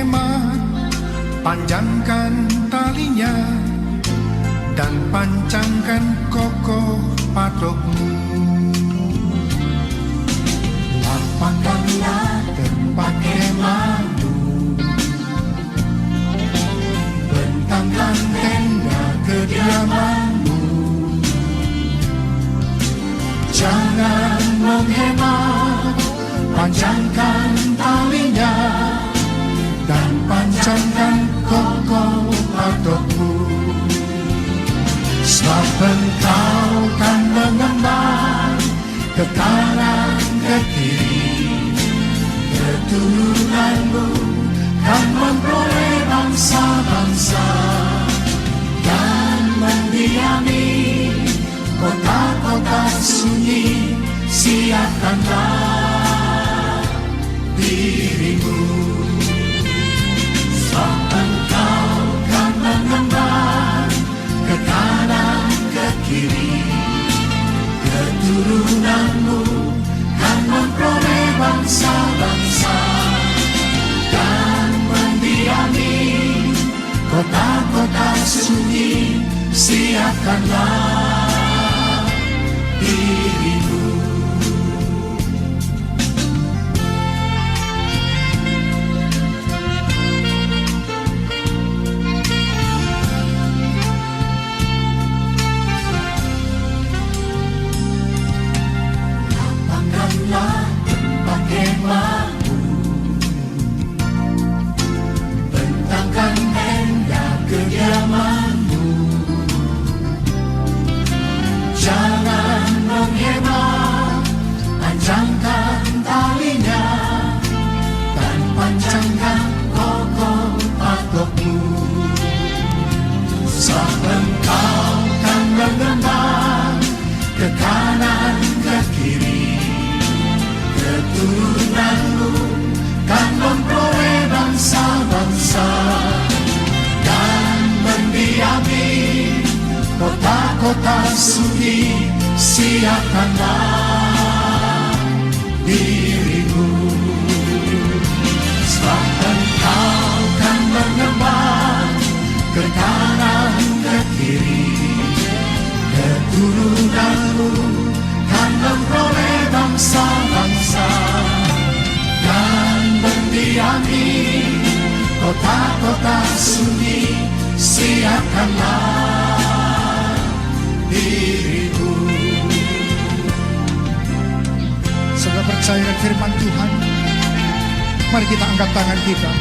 menghemat, panjangkan talinya dan pancangkan kokoh patokmu. Lapangkanlah tempat kemahmu, bentangkan tenda kediamanmu. Jangan menghemat, panjangkan talinya dan pancangkan kokoh patokmu. Sebab engkau kan mengembang ke kanan ke kiri, keturunanmu kan memperoleh bangsa-bangsa dan mendiami kota-kota sunyi. Siapkanlah dirimu, sebab engkau kan mengembang ke kanan ke kiri, keturunanmu kan memperoleh bangsa-bangsa dan mendiami kota-kota sunyi. Siapkanlah dirimu. Lapangkanlah tempat kemahmu, bentangkan tenda kediamanmu. Jangan menghemat, panjangkan talinya dan pancangkan kokoh patokmu. Sebab engkau kan mengembang ke kanan ke kiri, keturunanmu kan memperoleh bangsa-bangsa dan mendiami kota-kota sunyi. Siapkanlah dirimu, sebab engkau kan mengembang ke kanan ke kiri, keturunanmu kan memperoleh bangsa-bangsa dan mendiami kota-kota sunyi. Siapkanlah dirimu. Saudara percaya firman Tuhan, mari kita angkat tangan kita.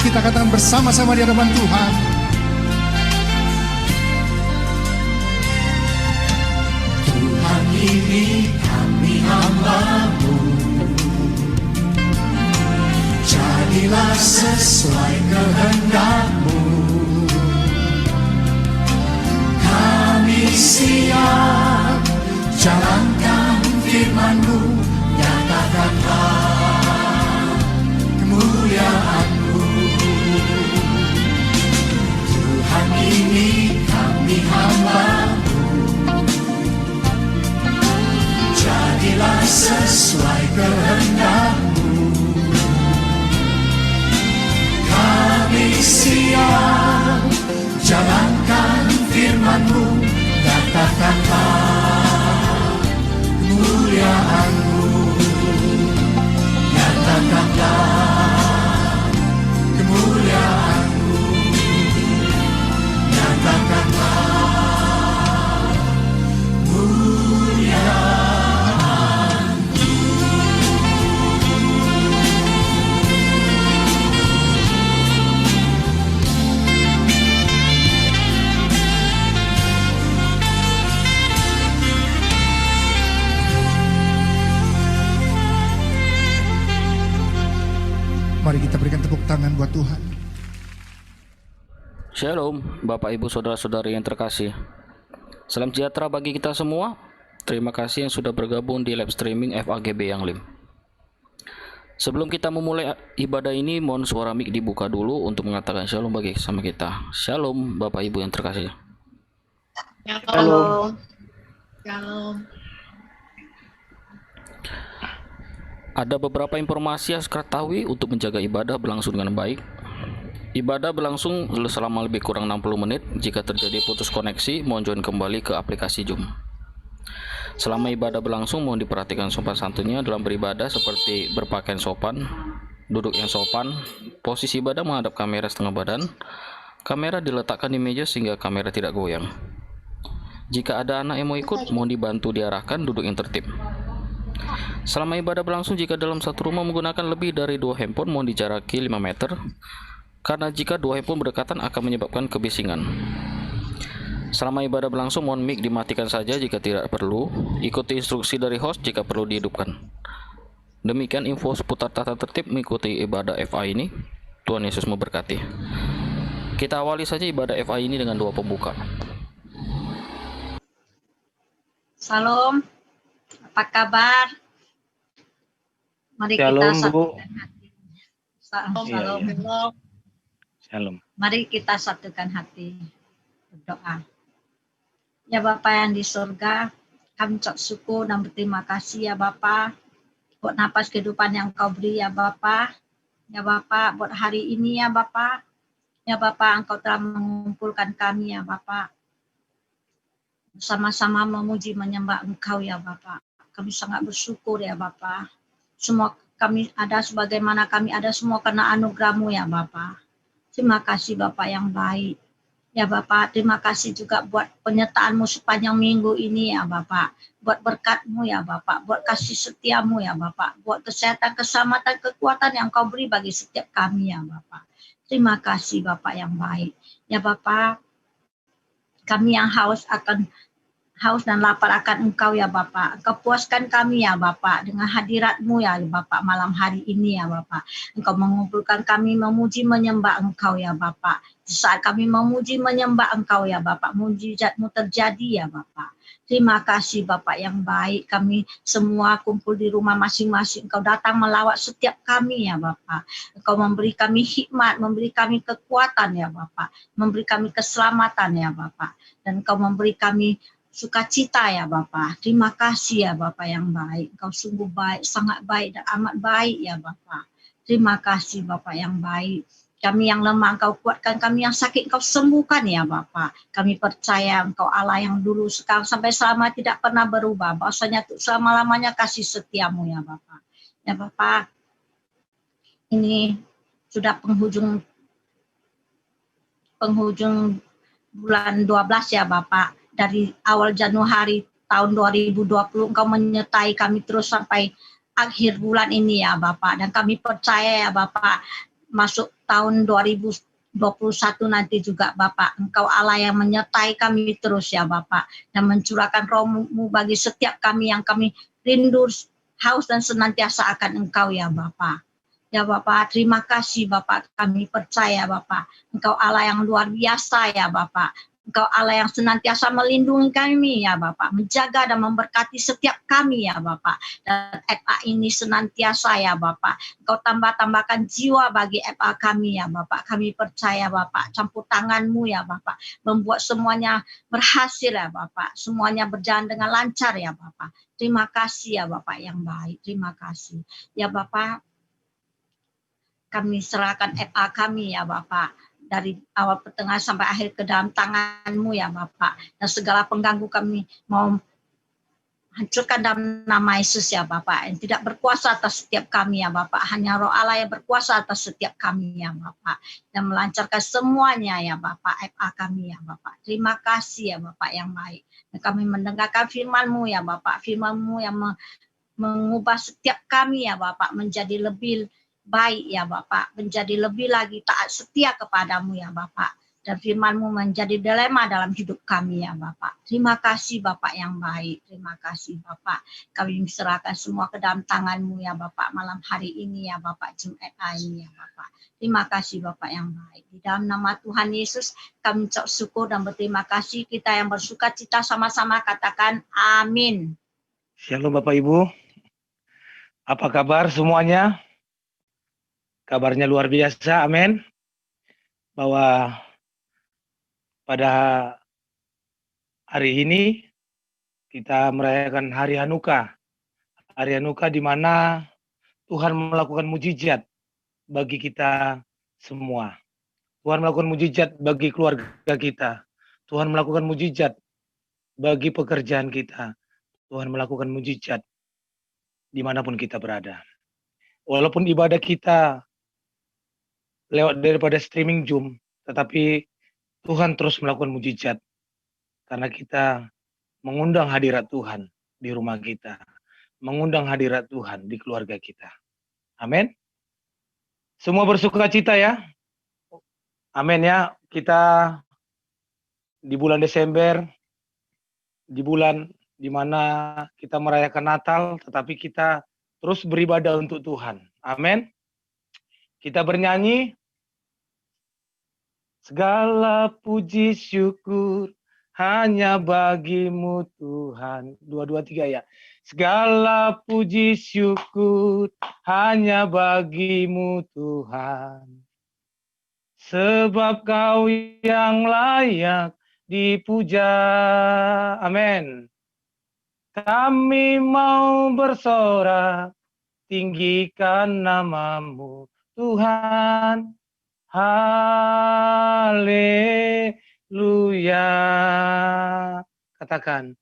Kita katakan bersama-sama di hadapan Tuhan. Tuhan, ini kami hamba-Mu, jadilah sesuai kehendak-Mu. Kami siap jalankan firman-Mu, nyatakanlah kemuliaan-Mu. Tuhan, ini kami hamba-Mu, jadilah sesuai kehendak-Mu. Kami siap jalankan firman-Mu, nyatakanlah kemuliaan-Mu. Nyatakanlah kemuliaan-Mu. Nyatakanlah kemuliaan. Mari kita berikan tepuk tangan buat Tuhan. Shalom Bapak Ibu Saudara-saudari yang terkasih. Salam sejahtera bagi kita semua. Terima kasih yang sudah bergabung di live streaming FAGB Yang Lim. Sebelum kita memulai ibadah ini, mohon suara mic dibuka dulu untuk mengatakan shalom bagi sama kita. Shalom Bapak Ibu yang terkasih. Shalom. Shalom. Ada beberapa informasi yang harus ketahui untuk menjaga ibadah berlangsung dengan baik. Ibadah berlangsung selama lebih kurang 60 menit. Jika terjadi putus koneksi, mohon join kembali ke aplikasi Zoom. Selama ibadah berlangsung, mohon diperhatikan sopan santunnya dalam beribadah seperti berpakaian sopan, duduk yang sopan, posisi ibadah menghadap kamera setengah badan, kamera diletakkan di meja sehingga kamera tidak goyang. Jika ada anak yang mau ikut, mohon dibantu diarahkan duduk yang tertib. Selama ibadah berlangsung, jika dalam satu rumah menggunakan lebih dari 2 handphone, mohon dijaraki 5 meter. Karena jika 2 handphone berdekatan akan menyebabkan kebisingan. Selama ibadah berlangsung, mohon mic dimatikan saja jika tidak perlu. Ikuti instruksi dari host jika perlu dihidupkan. Demikian info seputar tata tertib mengikuti ibadah FA ini. Tuhan Yesus memberkati. Kita awali saja ibadah FA ini dengan doa pembuka. Salam, apa kabar? Mari Shalom, kita Bu. satukan hati. Salam, Iya, salam, iya. salam. Shalom. Mari kita satukan hati. Berdoa. Ya Bapa yang di surga, kami ucap syukur dan berterima kasih ya Bapa buat napas kehidupan yang Kau beri ya Bapa. Ya Bapa, buat hari ini ya Bapa. Ya Bapa, Engkau telah mengumpulkan kami ya Bapa. Bersama-sama memuji menyembah Engkau ya Bapa. Kami sangat bersyukur ya Bapa. Semua kami ada sebagaimana kami ada semua karena anugerah-Mu ya Bapa. Terima kasih Bapak yang baik. Ya Bapak, terima kasih juga buat penyertaan-Mu sepanjang minggu ini ya Bapak. Buat berkat-Mu ya Bapak, buat kasih setia-Mu ya Bapak. Buat kesehatan, keselamatan, kekuatan yang Kau beri bagi setiap kami ya Bapak. Terima kasih Bapak yang baik. Ya Bapak, kami yang haus dan lapar akan Engkau ya Bapak. Engkau puaskan kami ya Bapak dengan hadirat-Mu ya Bapak malam hari ini ya Bapak. Engkau mengumpulkan kami memuji menyembah Engkau ya Bapak. Di saat kami memuji menyembah Engkau ya Bapak, mujizat-Mu terjadi ya Bapak. Terima kasih Bapak yang baik. Kami semua kumpul di rumah masing-masing. Engkau datang melawat setiap kami ya Bapak. Engkau memberi kami hikmat, memberi kami kekuatan ya Bapak. Memberi kami keselamatan ya Bapak. Dan Engkau memberi kami sukacita ya Bapak. Terima kasih ya Bapak yang baik. Engkau sungguh baik, sangat baik dan amat baik ya Bapak. Terima kasih Bapak yang baik. Kami yang lemah Engkau kuatkan, kami yang sakit Engkau sembuhkan ya Bapak. Kami percaya Engkau Allah yang dulu, sekarang sampai selama tidak pernah berubah. Bahwasanya untuk selama-lamanya kasih setiamu ya Bapak. Ya Bapak, ini sudah penghujung bulan 12 ya Bapak. Dari awal Januari tahun 2020 Engkau menyertai kami terus sampai akhir bulan ini ya Bapak. Dan kami percaya ya Bapak, masuk tahun 2021 nanti juga Bapak, Engkau Allah yang menyertai kami terus ya Bapak. Dan mencurahkan roh-Mu bagi setiap kami yang kami rindu, haus dan senantiasa akan Engkau ya Bapak. Ya Bapak, terima kasih Bapak, kami percaya Bapak. Engkau Allah yang luar biasa ya Bapak. Engkau Allah yang senantiasa melindungi kami ya Bapak, menjaga dan memberkati setiap kami ya Bapak. Dan FA ini senantiasa ya Bapak, Engkau tambahkan jiwa bagi FA kami ya Bapak. Kami percaya Bapak, campur tangan-Mu ya Bapak, membuat semuanya berhasil ya Bapak, semuanya berjalan dengan lancar ya Bapak. Terima kasih ya Bapak yang baik, terima kasih. Ya Bapak, kami serahkan FA kami ya Bapak, dari awal pertengahan sampai akhir ke dalam tangan-Mu ya Bapak. Dan segala pengganggu kami mau hancurkan dalam nama Yesus ya Bapak. Yang tidak berkuasa atas setiap kami ya Bapak. Hanya Roh Allah yang berkuasa atas setiap kami ya Bapak. Dan melancarkan semuanya ya Bapak, FA kami ya Bapak. Terima kasih ya Bapak yang baik. Dan kami mendengarkan firman-Mu ya Bapak. Firman-Mu yang mengubah setiap kami ya Bapak menjadi lebih baik ya Bapak, menjadi lebih lagi taat setia kepadamu ya Bapak. Dan firman-Mu menjadi dilema dalam hidup kami ya Bapak. Terima kasih Bapak yang baik, terima kasih Bapak. Kami serahkan semua ke dalam tangan-Mu ya Bapak malam hari ini ya Bapak, Jumat ini ya Bapak. Terima kasih Bapak yang baik. Di dalam nama Tuhan Yesus kami ucap syukur dan berterima kasih. Kita yang bersuka cita sama-sama katakan amin. Shalom Bapak Ibu. Apa kabar semuanya? Kabarnya luar biasa, amin. Bahwa pada hari ini kita merayakan Hari Hanukkah. Hari Hanukkah di mana Tuhan melakukan mujizat bagi kita semua. Tuhan melakukan mujizat bagi keluarga kita. Tuhan melakukan mujizat bagi pekerjaan kita. Tuhan melakukan mujizat dimanapun kita berada. Walaupun ibadah kita lewat daripada streaming Zoom, tetapi Tuhan terus melakukan mujizat karena kita mengundang hadirat Tuhan di rumah kita, mengundang hadirat Tuhan di keluarga kita. Amin. Semua bersuka cita ya. Amin ya. Kita di bulan Desember, di bulan di mana kita merayakan Natal, tetapi kita terus beribadah untuk Tuhan. Amin. Kita bernyanyi, segala puji syukur hanya bagimu Tuhan. 2, 2, 3 ya. Segala puji syukur hanya bagimu Tuhan. Sebab kau yang layak dipuja. Amin. Kami mau bersorak, tinggikan namamu Tuhan. Haleluya. Katakan,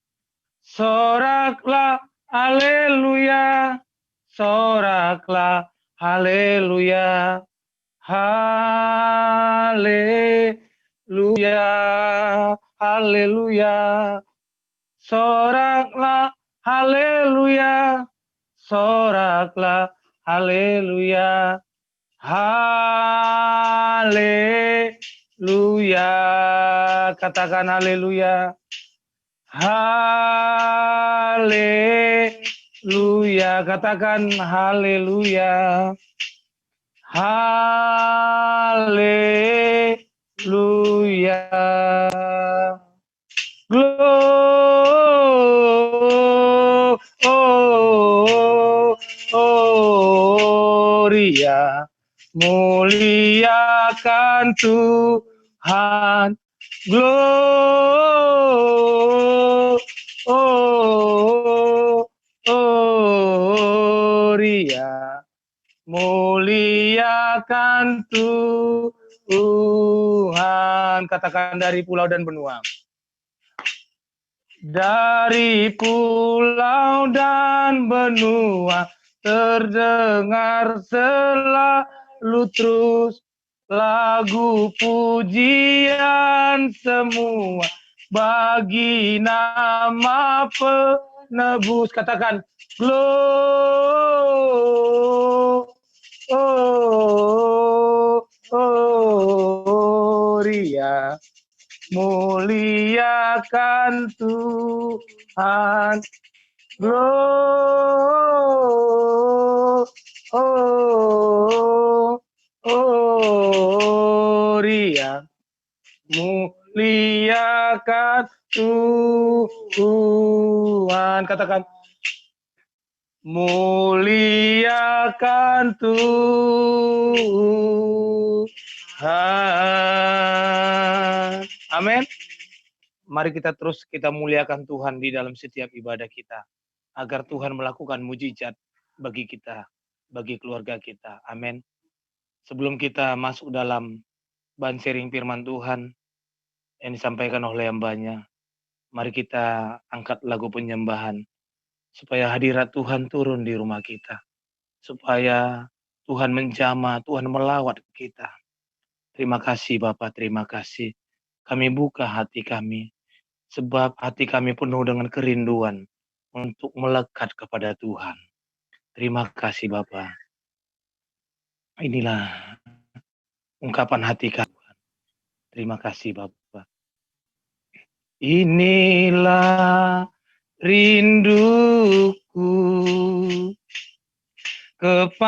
soraklah haleluya, soraklah haleluya, haleluya, haleluya, soraklah haleluya, soraklah haleluya, haleluya. Katakan haleluya. Haleluya. Katakan haleluya. Haleluya. Gloria. Muliakan Tuhan. Gloria. Muliakan Tuhan. Katakan dari pulau dan benua. Dari pulau dan benua terdengar selalu terus lagu pujian semua bagi nama penebus. Katakan Gloria. Muliakan Tuhan. Gloria. Muliakan Tuhan. Katakan, muliakan Tuhan. Amin. Mari kita terus muliakan Tuhan di dalam setiap ibadah kita, agar Tuhan melakukan mujizat bagi kita, bagi keluarga kita. Amin. Sebelum kita masuk dalam bahan sharing firman Tuhan yang disampaikan oleh hambanya, mari kita angkat lagu penyembahan supaya hadirat Tuhan turun di rumah kita, supaya Tuhan menjamah, Tuhan melawat kita. Terima kasih Bapa, terima kasih. Kami buka hati kami, sebab hati kami penuh dengan kerinduan untuk melekat kepada Tuhan. Terima kasih Bapa. Inilah ungkapan hati kami. Terima kasih Bapa. Inilah rinduku kepadamu.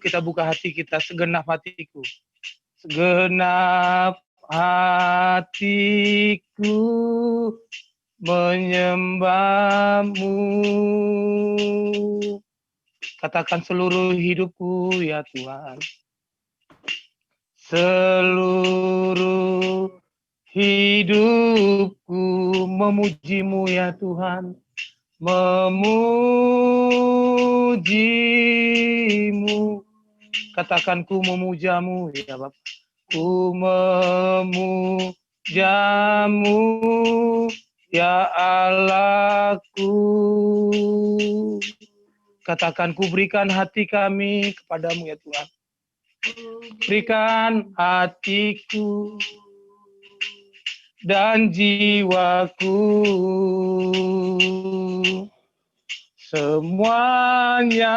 Kita buka hati kita, segenap hatiku. Segenap hatiku menyembahmu. Katakan seluruh hidupku ya Tuhan. Seluruh hidupku memujimu ya Tuhan. memujimu. Katakan ku memujamu ya Bapak. Ku memujamu ya Allahku. Katakan ku berikan hati kami kepadamu ya Tuhan. Berikan hatiku dan jiwaku, semuanya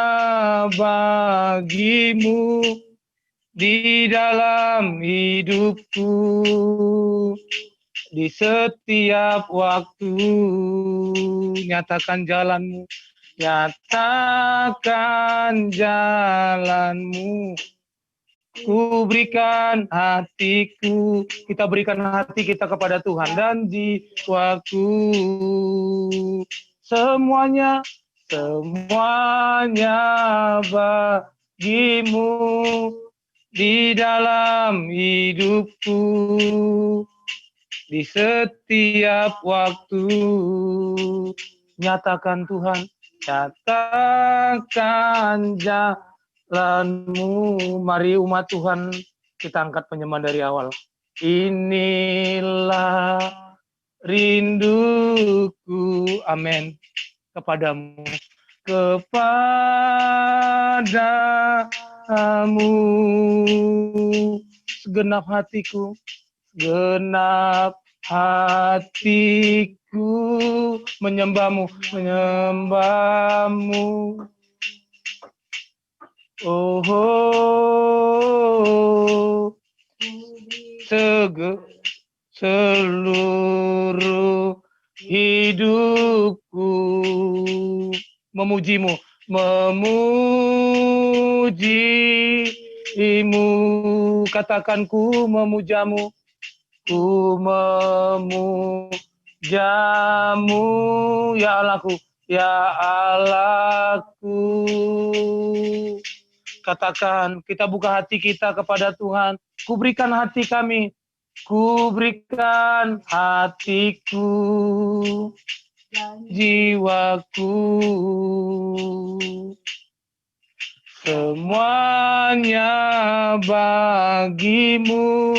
bagimu di dalam hidupku, di setiap waktu. Nyatakan jalanmu, nyatakan jalanmu. Ku berikan hatiku, kita berikan hati kita kepada Tuhan dan jiwaku, semuanya bagimu di dalam hidupku, di setiap waktu. Nyatakan Tuhan, nyatakan jalanmu. Mari umat Tuhan kita angkat penyembahan dari awal. Inilah rinduku, amin, kepadamu, kepadamu, segenap hatiku, genap hatiku, menyembahmu. Oh, seluruh hidupku memujimu, katakan ku memujamu, ku memujamu ya Allahku, ya Allahku. Katakan, kita buka hati kita kepada Tuhan. Ku berikan hati kami, ku berikan hatiku, jiwaku, semuanya bagimu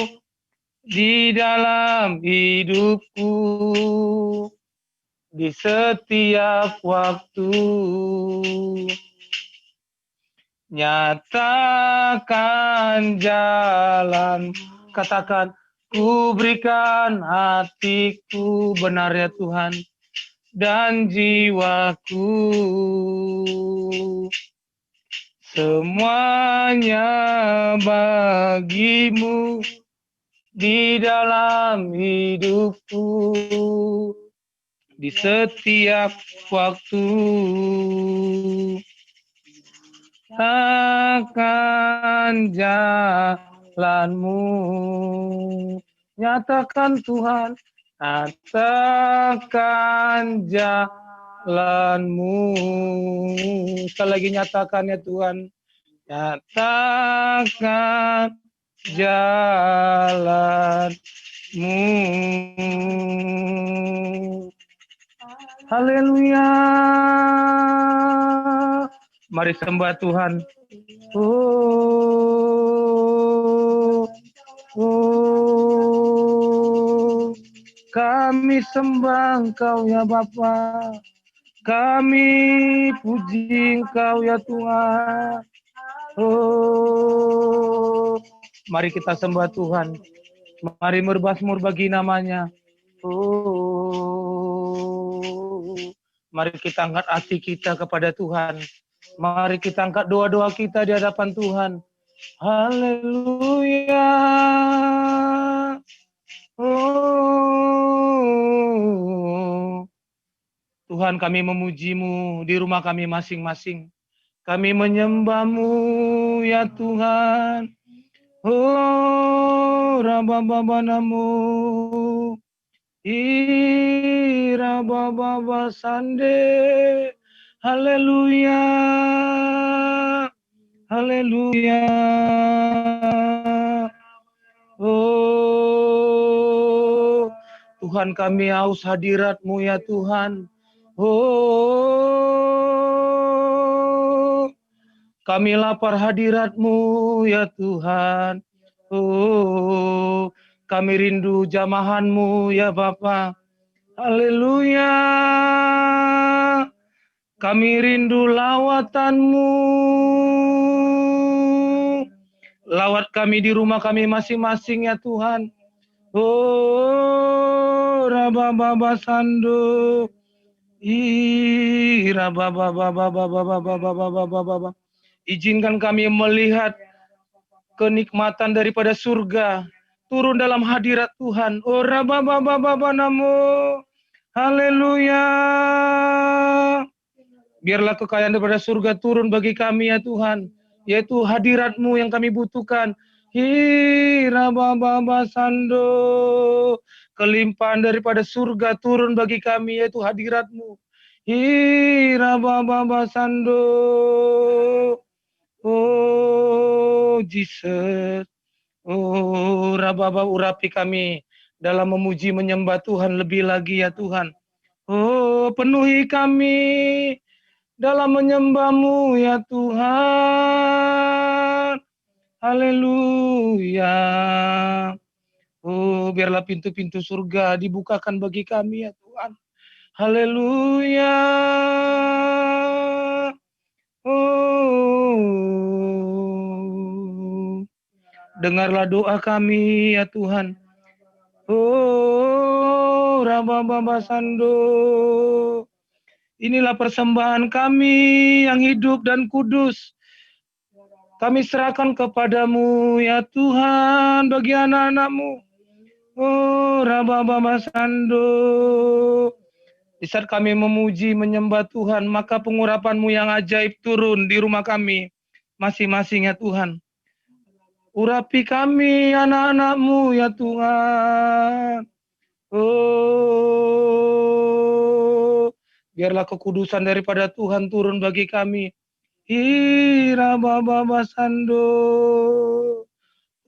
di dalam hidupku, di setiap waktu. Nyatakan jalan, katakan ku berikan hatiku, benar ya Tuhan, dan jiwaku, semuanya bagimu di dalam hidupku, di setiap waktu. Akan jalanmu, nyatakan Tuhan, nyatakan jalanmu. Sekali lagi nyatakan ya Tuhan, nyatakan jalanmu. Haleluya. Mari sembah Tuhan. Kami sembah Engkau ya Bapa. Kami puji Engkau ya Tuhan. Mari kita sembah Tuhan. Mari bermazmur bagi namanya. Mari kita angkat hati kita kepada Tuhan. Mari kita angkat doa-doa kita di hadapan Tuhan. Haleluya. Tuhan, kami memuji-Mu di rumah kami masing-masing. Kami menyembah-Mu ya Tuhan. Rabababanamu. Irabababa sande. Haleluya. Haleluya. Tuhan, kami haus hadirat-Mu ya Tuhan. Oh, kami lapar hadirat-Mu ya Tuhan. Oh, kami rindu jamahan-Mu ya Bapa. Haleluya. Kami rindu lawatan-Mu. Lawat kami di rumah kami masing-masing ya Tuhan. Oh, Rabababa Sando. Rabababa. Izinkan kami melihat kenikmatan daripada surga turun dalam hadirat Tuhan. Oh, Rabababa Namo. Haleluya. Biarlah kekayaan daripada surga turun bagi kami ya Tuhan. Yaitu hadirat-Mu yang kami butuhkan. Rabababa Sando. Kelimpahan daripada surga turun bagi kami yaitu hadirat-Mu. Rabababa Sando. Oh Jesus. Oh Rababa urapi kami dalam memuji menyembah Tuhan lebih lagi ya Tuhan. Oh penuhi kami dalam menyembah-Mu ya Tuhan. Haleluya. Oh, biarlah pintu-pintu surga dibukakan bagi kami ya Tuhan. Haleluya. Oh, dengarlah doa kami ya Tuhan. Oh, Rabababa Sando. Inilah persembahan kami yang hidup dan kudus. Kami serahkan kepadamu ya Tuhan bagi anak-anak-Mu. Oh, Rabababa Sando. Di saat kami memuji menyembah Tuhan, maka pengurapan-Mu yang ajaib turun di rumah kami masing-masing ya Tuhan. Urapi kami anak-anak-Mu ya Tuhan. Oh, biarlah kekudusan daripada Tuhan turun bagi kami. Rabababa Sando.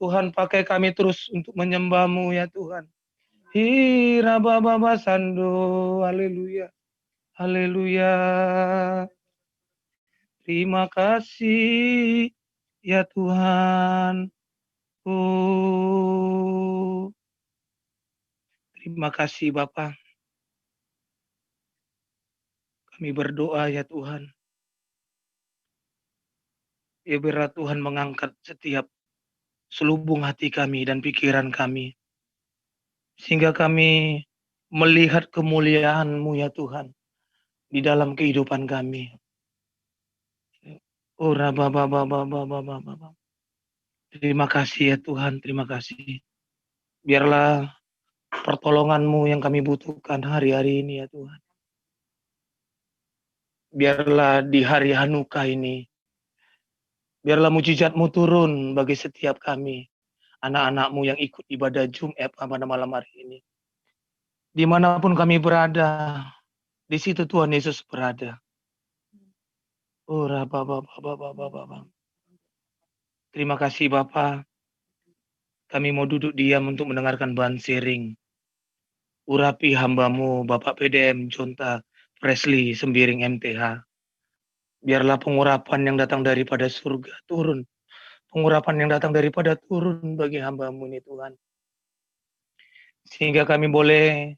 Tuhan pakai kami terus untuk menyembah-Mu ya Tuhan. Rabababa Sando. Haleluya. Haleluya. Terima kasih ya Tuhan. Oh, terima kasih Bapa. Kami berdoa ya Tuhan. Ya biarlah Tuhan mengangkat setiap selubung hati kami dan pikiran kami. Sehingga kami melihat kemuliaan-Mu ya Tuhan di dalam kehidupan kami. Oh, Rababababababababab. Terima kasih ya Tuhan, terima kasih. Biarlah pertolongan-Mu yang kami butuhkan hari-hari ini ya Tuhan. Biarlah di hari Hanukkah ini, biarlah mujizat-Mu turun bagi setiap kami, anak-anak-Mu yang ikut ibadah Jumat pada malam hari ini. Dimanapun kami berada, di situ Tuhan Yesus berada. Oh, Rababababababab. Terima kasih Bapa. Kami mau duduk diam untuk mendengarkan bahan sharing. Urapi hamba-Mu Bapak PDM Jonta Presley Sembiring MTH. Biarlah pengurapan yang datang daripada surga turun. Pengurapan yang datang daripada turun bagi hamba-Mu ini Tuhan. Sehingga kami boleh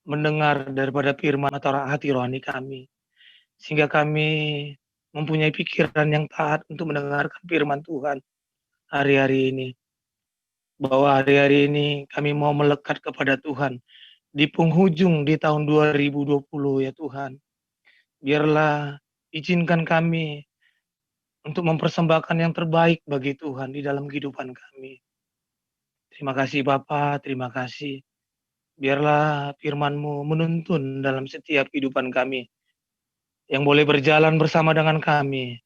mendengar daripada firman atau hati rohani kami. Sehingga kami mempunyai pikiran yang taat untuk mendengarkan firman Tuhan hari-hari ini. Bahwa hari-hari ini kami mau melekat kepada Tuhan. Di penghujung di tahun 2020 ya Tuhan. Biarlah izinkan kami untuk mempersembahkan yang terbaik bagi Tuhan di dalam kehidupan kami. Terima kasih Bapa, terima kasih. Biarlah firman-Mu menuntun dalam setiap kehidupan kami. Yang boleh berjalan bersama dengan kami.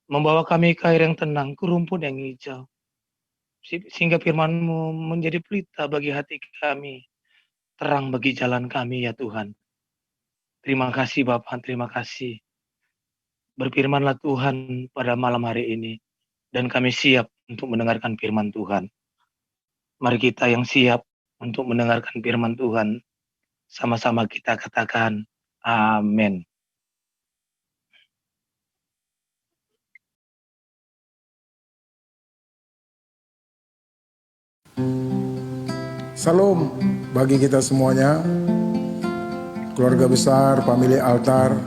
Membawa kami ke air yang tenang, ke rumput yang hijau. Sehingga firman-Mu menjadi pelita bagi hati kami. Terang bagi jalan kami ya Tuhan. Terima kasih Bapa, terima kasih. Berfirmanlah Tuhan pada malam hari ini. Dan kami siap untuk mendengarkan firman Tuhan. Mari kita yang siap untuk mendengarkan firman Tuhan. Sama-sama kita katakan Amin. Salam bagi kita semuanya, keluarga besar, family altar.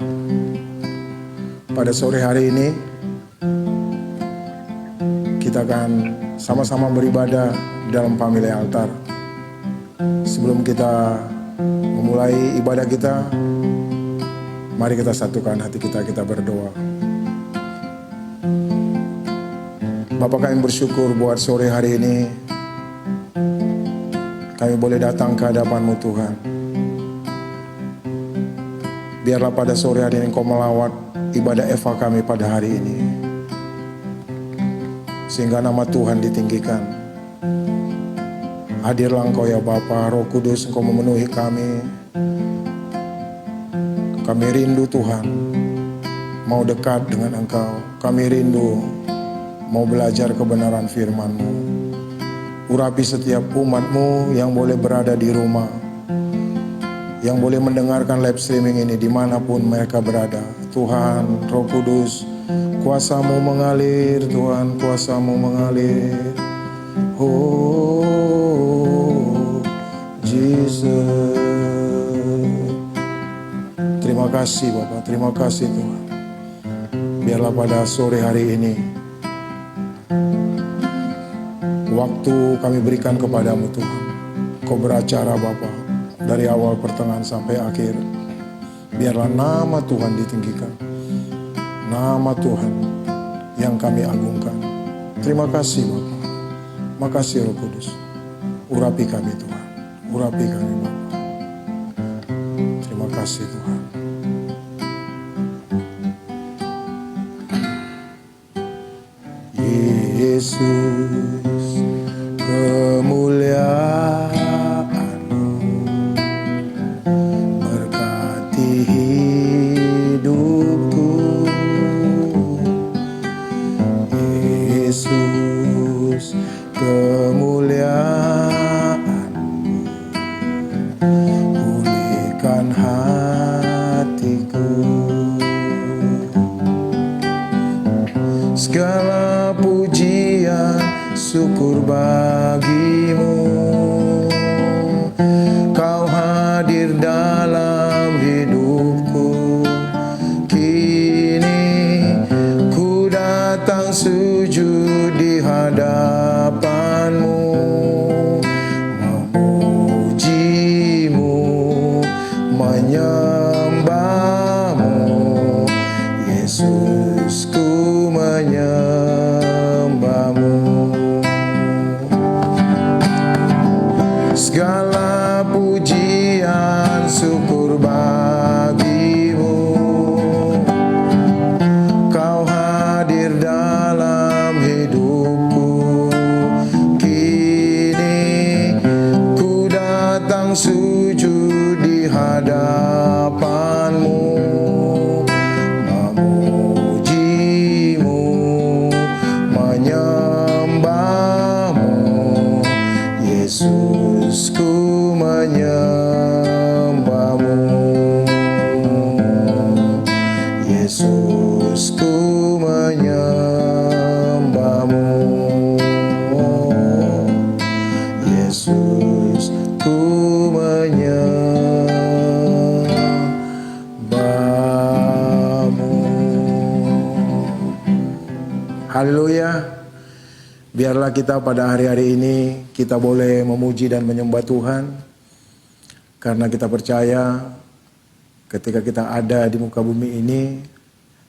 Pada sore hari ini, kita akan sama-sama beribadah di dalam family altar. Sebelum kita memulai ibadah kita, mari kita satukan hati kita berdoa. Bapak, kami bersyukur buat sore hari ini kami boleh datang ke hadapan-Mu Tuhan. Biarlah pada sore hari ini Engkau melawat ibadah Eva kami pada hari ini, sehingga nama Tuhan ditinggikan. Hadirlah Engkau ya Bapa, Roh Kudus, Engkau memenuhi kami. Kami rindu Tuhan, mau dekat dengan Engkau. Kami rindu mau belajar kebenaran firman-Mu. Urapi setiap umat-Mu yang boleh berada di rumah, yang boleh mendengarkan live streaming ini dimanapun mereka berada. Tuhan, Roh Kudus, kuasa-Mu mengalir, Tuhan, kuasa-Mu mengalir. Oh, Jesus. Terima kasih Bapak, terima kasih Tuhan. Biarlah pada sore hari ini waktu kami berikan kepadamu Tuhan. Kau beracara Bapa, dari awal pertengahan sampai akhir. Biarlah nama Tuhan ditinggikan, nama Tuhan yang kami agungkan. Terima kasih Bapa, makasih Roh Kudus. Urapi kami Tuhan, urapi kami Bapa. Terima kasih Tuhan. Yesus, kemuliaan-Mu berkati hidupku. Yesus, kemuliaan-Mu pulihkan hatiku. Segala pujian syukur bagimu, Kau hadir dalam hidupku. Kini ku datang sujud di hadapan-Mu, memuji-Mu, menyembah-Mu. Yesus, ku menyembah-Mu. Segala pujian syukur bagimu, Kau hadir dalam hidupku. Kini ku datang sujud di hadapan-Mu, memuji-Mu, menyembah-Mu. Yesus, ku menyembah-Mu. Yesus, ku menyembah-Mu. Yesus, ku menyembah-Mu. Haleluya. Biarlah kita pada hari-hari ini kita boleh memuji dan menyembah Tuhan, karena kita percaya ketika kita ada di muka bumi ini,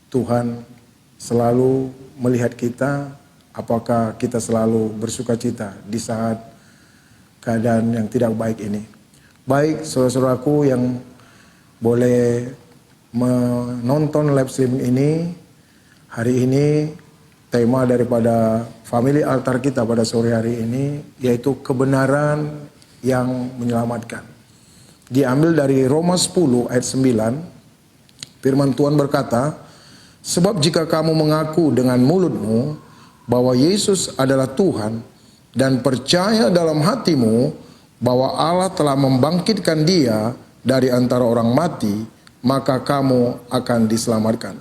Tuhan selalu melihat kita, apakah kita selalu bersuka cita di saat keadaan yang tidak baik ini. Baik saudara-saudaraku yang boleh menonton live streaming ini, hari ini tema daripada family altar kita pada sore hari ini yaitu kebenaran yang menyelamatkan. Diambil dari Roma 10 ayat 9, firman Tuhan berkata, sebab jika kamu mengaku dengan mulutmu bahwa Yesus adalah Tuhan dan percaya dalam hatimu bahwa Allah telah membangkitkan Dia dari antara orang mati, maka kamu akan diselamatkan.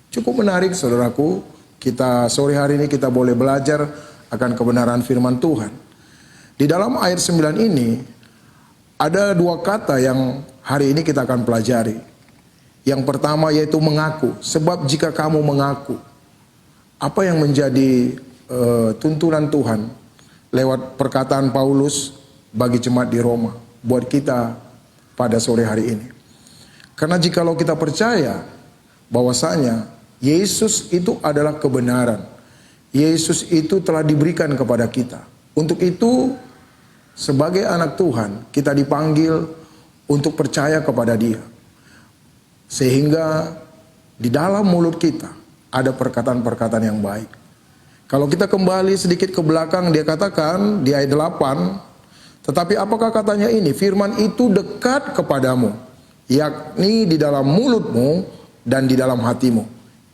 Cukup menarik saudaraku, kita sore hari ini kita boleh belajar akan kebenaran firman Tuhan. Di dalam ayat 9 ini ada dua kata yang hari ini kita akan pelajari. Yang pertama yaitu mengaku. Sebab jika kamu mengaku, apa yang menjadi tuntunan Tuhan lewat perkataan Paulus bagi jemaat di Roma buat kita pada sore hari ini. Karena jikalau kita percaya bahwasanya Yesus itu adalah kebenaran, Yesus itu telah diberikan kepada kita. Untuk itu sebagai anak Tuhan kita dipanggil untuk percaya kepada Dia. Sehingga di dalam mulut kita ada perkataan-perkataan yang baik. Kalau kita kembali sedikit ke belakang, dia katakan di ayat 8, tetapi apakah katanya ini? Firman itu dekat kepadamu, yakni di dalam mulutmu dan di dalam hatimu.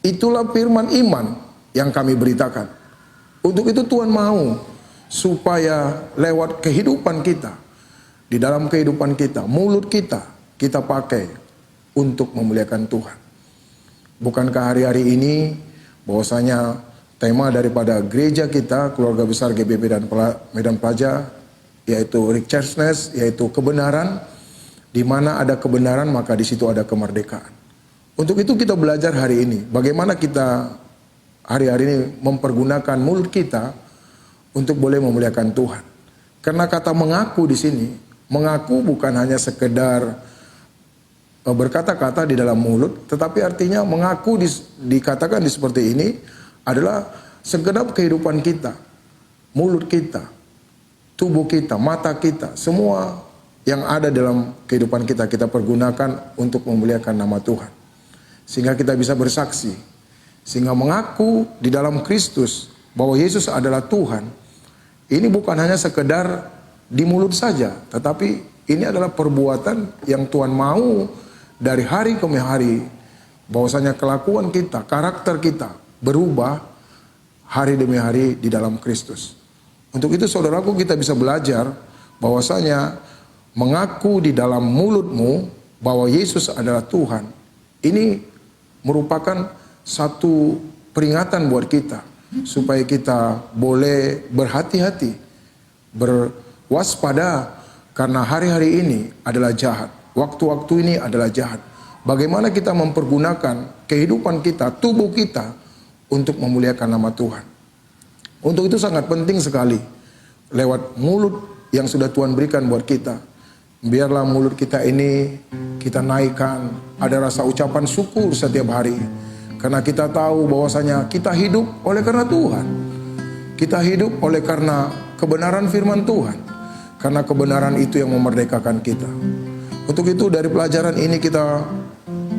Itulah firman iman yang kami beritakan. Untuk itu Tuhan mau supaya lewat kehidupan kita, di dalam kehidupan kita, mulut kita pakai untuk memuliakan Tuhan. Bukankah hari-hari ini bahwasanya tema daripada gereja kita, keluarga besar GBB dan Medan Plaja, yaitu righteousness, yaitu kebenaran. Di mana ada kebenaran maka di situ ada kemerdekaan. Untuk itu kita belajar hari ini bagaimana kita hari-hari ini mempergunakan mulut kita untuk boleh memuliakan Tuhan. Karena kata mengaku di sini, mengaku bukan hanya sekedar berkata-kata di dalam mulut, tetapi artinya mengaku dikatakan seperti ini adalah segenap kehidupan kita, mulut kita, tubuh kita, mata kita, semua yang ada dalam kehidupan kita, kita pergunakan untuk memuliakan nama Tuhan. Sehingga kita bisa bersaksi, sehingga mengaku di dalam Kristus bahwa Yesus adalah Tuhan. Ini bukan hanya sekedar di mulut saja, tetapi ini adalah perbuatan yang Tuhan mau dari hari ke hari. Bahwasanya kelakuan kita, karakter kita berubah hari demi hari di dalam Kristus. Untuk itu saudaraku kita bisa belajar bahwasanya mengaku di dalam mulutmu bahwa Yesus adalah Tuhan. Ini merupakan satu peringatan buat kita supaya kita boleh berhati-hati, berwaspada karena hari-hari ini adalah jahat. Waktu-waktu ini adalah jahat. Bagaimana kita mempergunakan kehidupan kita, tubuh kita untuk memuliakan nama Tuhan. Untuk itu sangat penting sekali lewat mulut yang sudah Tuhan berikan buat kita. Biarlah mulut kita ini kita naikkan, ada rasa ucapan syukur setiap hari. Karena kita tahu bahwasanya kita hidup oleh karena Tuhan. Kita hidup oleh karena kebenaran firman Tuhan. Karena kebenaran itu yang memerdekakan kita. Untuk itu dari pelajaran ini kita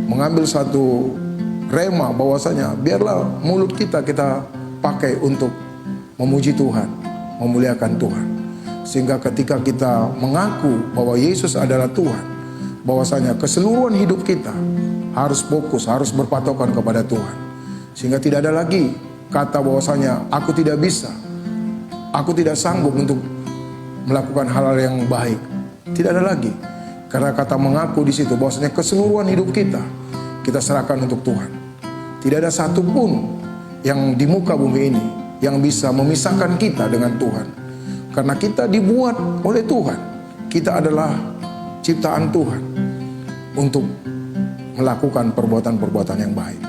mengambil satu rema bahwasanya biarlah mulut kita pakai untuk memuji Tuhan, memuliakan Tuhan. Sehingga ketika kita mengaku bahwa Yesus adalah Tuhan, bahwasanya keseluruhan hidup kita harus fokus, harus berpatokan kepada Tuhan. Sehingga tidak ada lagi kata bahwasanya aku tidak bisa, aku tidak sanggup untuk melakukan hal-hal yang baik. Tidak ada lagi. Karena kata mengaku di situ bahwasanya keseluruhan hidup kita serahkan untuk Tuhan. Tidak ada satupun yang di muka bumi ini yang bisa memisahkan kita dengan Tuhan. Karena kita dibuat oleh Tuhan. Kita adalah ciptaan Tuhan untuk melakukan perbuatan-perbuatan yang baik.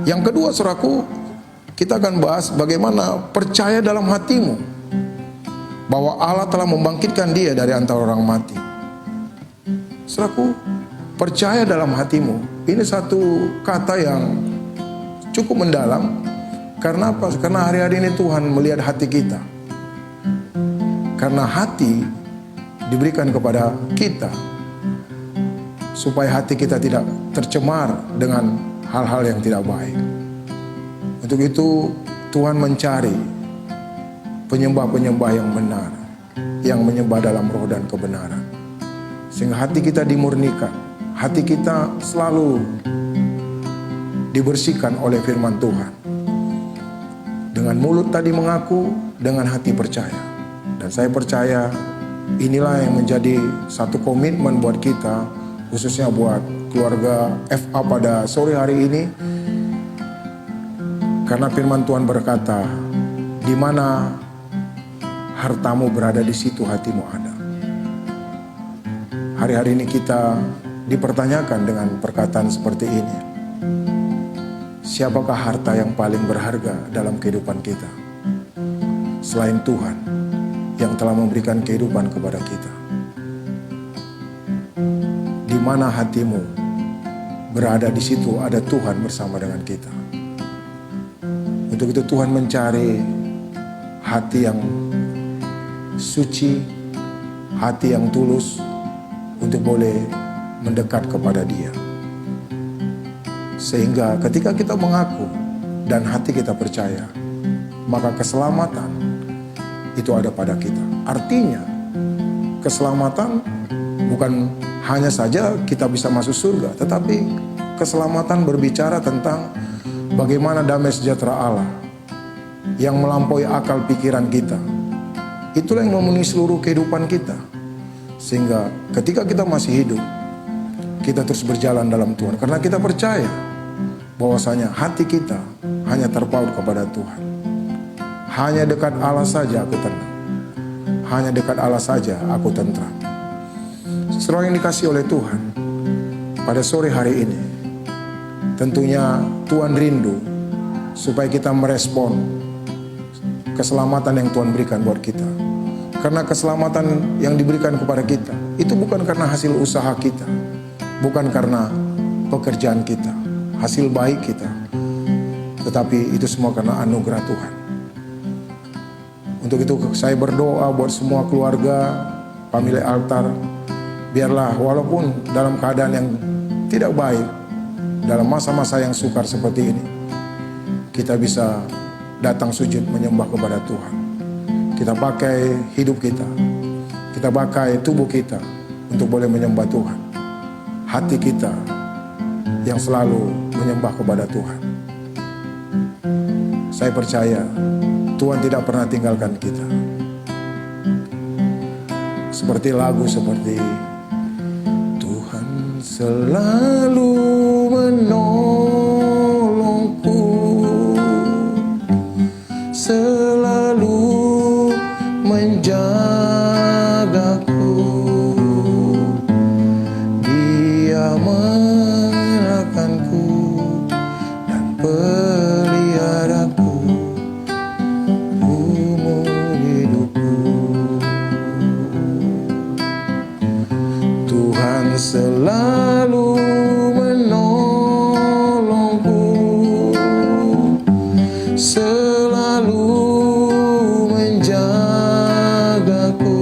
Yang kedua, saudaraku, kita akan bahas bagaimana percaya dalam hatimu bahwa Allah telah membangkitkan dia dari antara orang mati. Saudaraku, percaya dalam hatimu. Ini satu kata yang cukup mendalam. Karena apa? Karena hari-hari ini Tuhan melihat hati kita. Karena hati diberikan kepada kita supaya hati kita tidak tercemar dengan hal-hal yang tidak baik. Untuk itu Tuhan mencari penyembah-penyembah yang benar, yang menyembah dalam roh dan kebenaran. Sehingga hati kita dimurnikan, hati kita selalu dibersihkan oleh firman Tuhan. Dengan mulut tadi mengaku, dengan hati percaya. Dan saya percaya inilah yang menjadi satu komitmen buat kita, khususnya buat keluarga FA pada sore hari ini. Karena firman Tuhan berkata, di mana hartamu berada, di situ hatimu ada. Hari-hari ini kita dipertanyakan dengan perkataan seperti ini. Siapakah harta yang paling berharga dalam kehidupan kita? Selain Tuhan yang telah memberikan kehidupan kepada kita. Di mana hatimu berada, di situ ada Tuhan bersama dengan kita. Untuk itu Tuhan mencari hati yang suci, hati yang tulus untuk boleh mendekat kepada Dia. Sehingga ketika kita mengaku dan hati kita percaya, maka keselamatan itu ada pada kita. Artinya keselamatan bukan hanya saja kita bisa masuk surga, tetapi keselamatan berbicara tentang bagaimana damai sejahtera Allah yang melampaui akal pikiran kita. Itulah yang memenuhi seluruh kehidupan kita. Sehingga ketika kita masih hidup, kita terus berjalan dalam Tuhan. Karena kita percaya bahwasanya hati kita hanya terpaut kepada Tuhan. Hanya dekat Allah saja aku tenang. Hanya dekat Allah saja aku tentram. Saudara yang dikasihi oleh Tuhan, pada sore hari ini, tentunya Tuhan rindu supaya kita merespon keselamatan yang Tuhan berikan buat kita. Karena keselamatan yang diberikan kepada kita itu bukan karena hasil usaha kita, bukan karena pekerjaan kita, hasil baik kita, tetapi itu semua karena anugerah Tuhan. Untuk itu saya berdoa buat semua keluarga, pemilik altar, biarlah walaupun dalam keadaan yang tidak baik, dalam masa-masa yang sukar seperti ini, kita bisa datang sujud menyembah kepada Tuhan. Kita pakai hidup kita pakai tubuh kita untuk boleh menyembah Tuhan. Hati kita yang selalu menyembah kepada Tuhan. Saya percaya Tuhan tidak pernah tinggalkan kita. Seperti lagu seperti Tuhan selalu menolongku, selalu menjagaku, Dia mengenakanku dan peliharaku umur hidupku. Tuhan selalu menolongku, selalu menjagaku,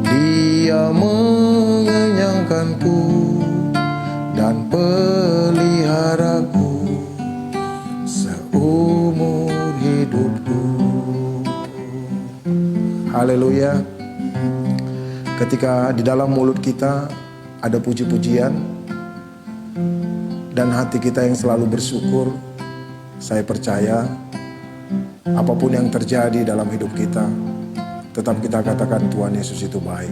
Dia mengenyangkanku dan peliharaku seumur hidupku. Haleluya. Ketika di dalam mulut kita ada puji-pujian dan hati kita yang selalu bersyukur, saya percaya apapun yang terjadi dalam hidup kita, tetap kita katakan Tuhan Yesus itu baik.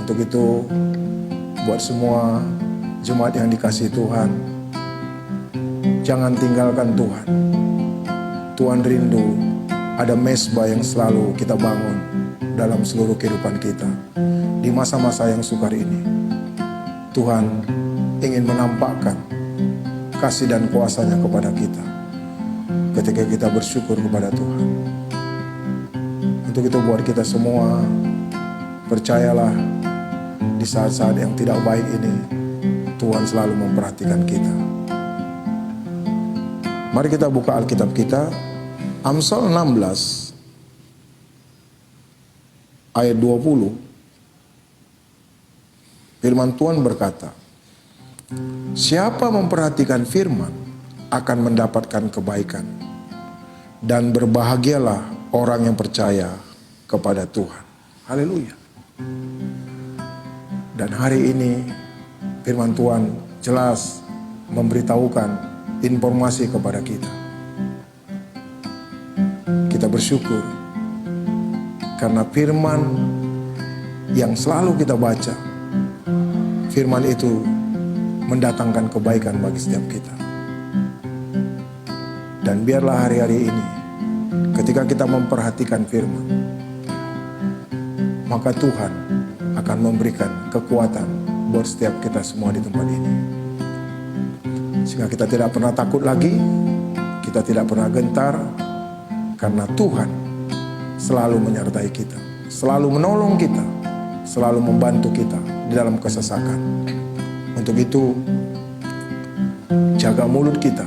Untuk itu, buat semua jemaat yang dikasihi Tuhan, jangan tinggalkan Tuhan. Tuhan rindu ada mesbah yang selalu kita bangun dalam seluruh kehidupan kita. Di masa-masa yang sukar ini, Tuhan ingin menampakkan kasih dan kuasa-Nya kepada kita ketika kita bersyukur kepada Tuhan. Untuk itu buat kita semua, percayalah di saat-saat yang tidak baik ini, Tuhan selalu memperhatikan kita. Mari kita buka Alkitab kita, Amsal 16 ayat 20. Firman Tuhan berkata, siapa memperhatikan firman akan mendapatkan kebaikan, dan berbahagialah orang yang percaya kepada Tuhan. Haleluya. Dan hari ini firman Tuhan jelas memberitahukan informasi kepada kita. Kita bersyukur karena firman yang selalu kita baca firman itu mendatangkan kebaikan bagi setiap kita. Dan biarlah hari-hari ini, ketika kita memperhatikan firman, maka Tuhan akan memberikan kekuatan buat setiap kita semua di tempat ini. Sehingga kita tidak pernah takut lagi, kita tidak pernah gentar, karena Tuhan selalu menyertai kita, selalu menolong kita, selalu membantu kita di dalam kesesakan. Untuk itu, jaga mulut kita.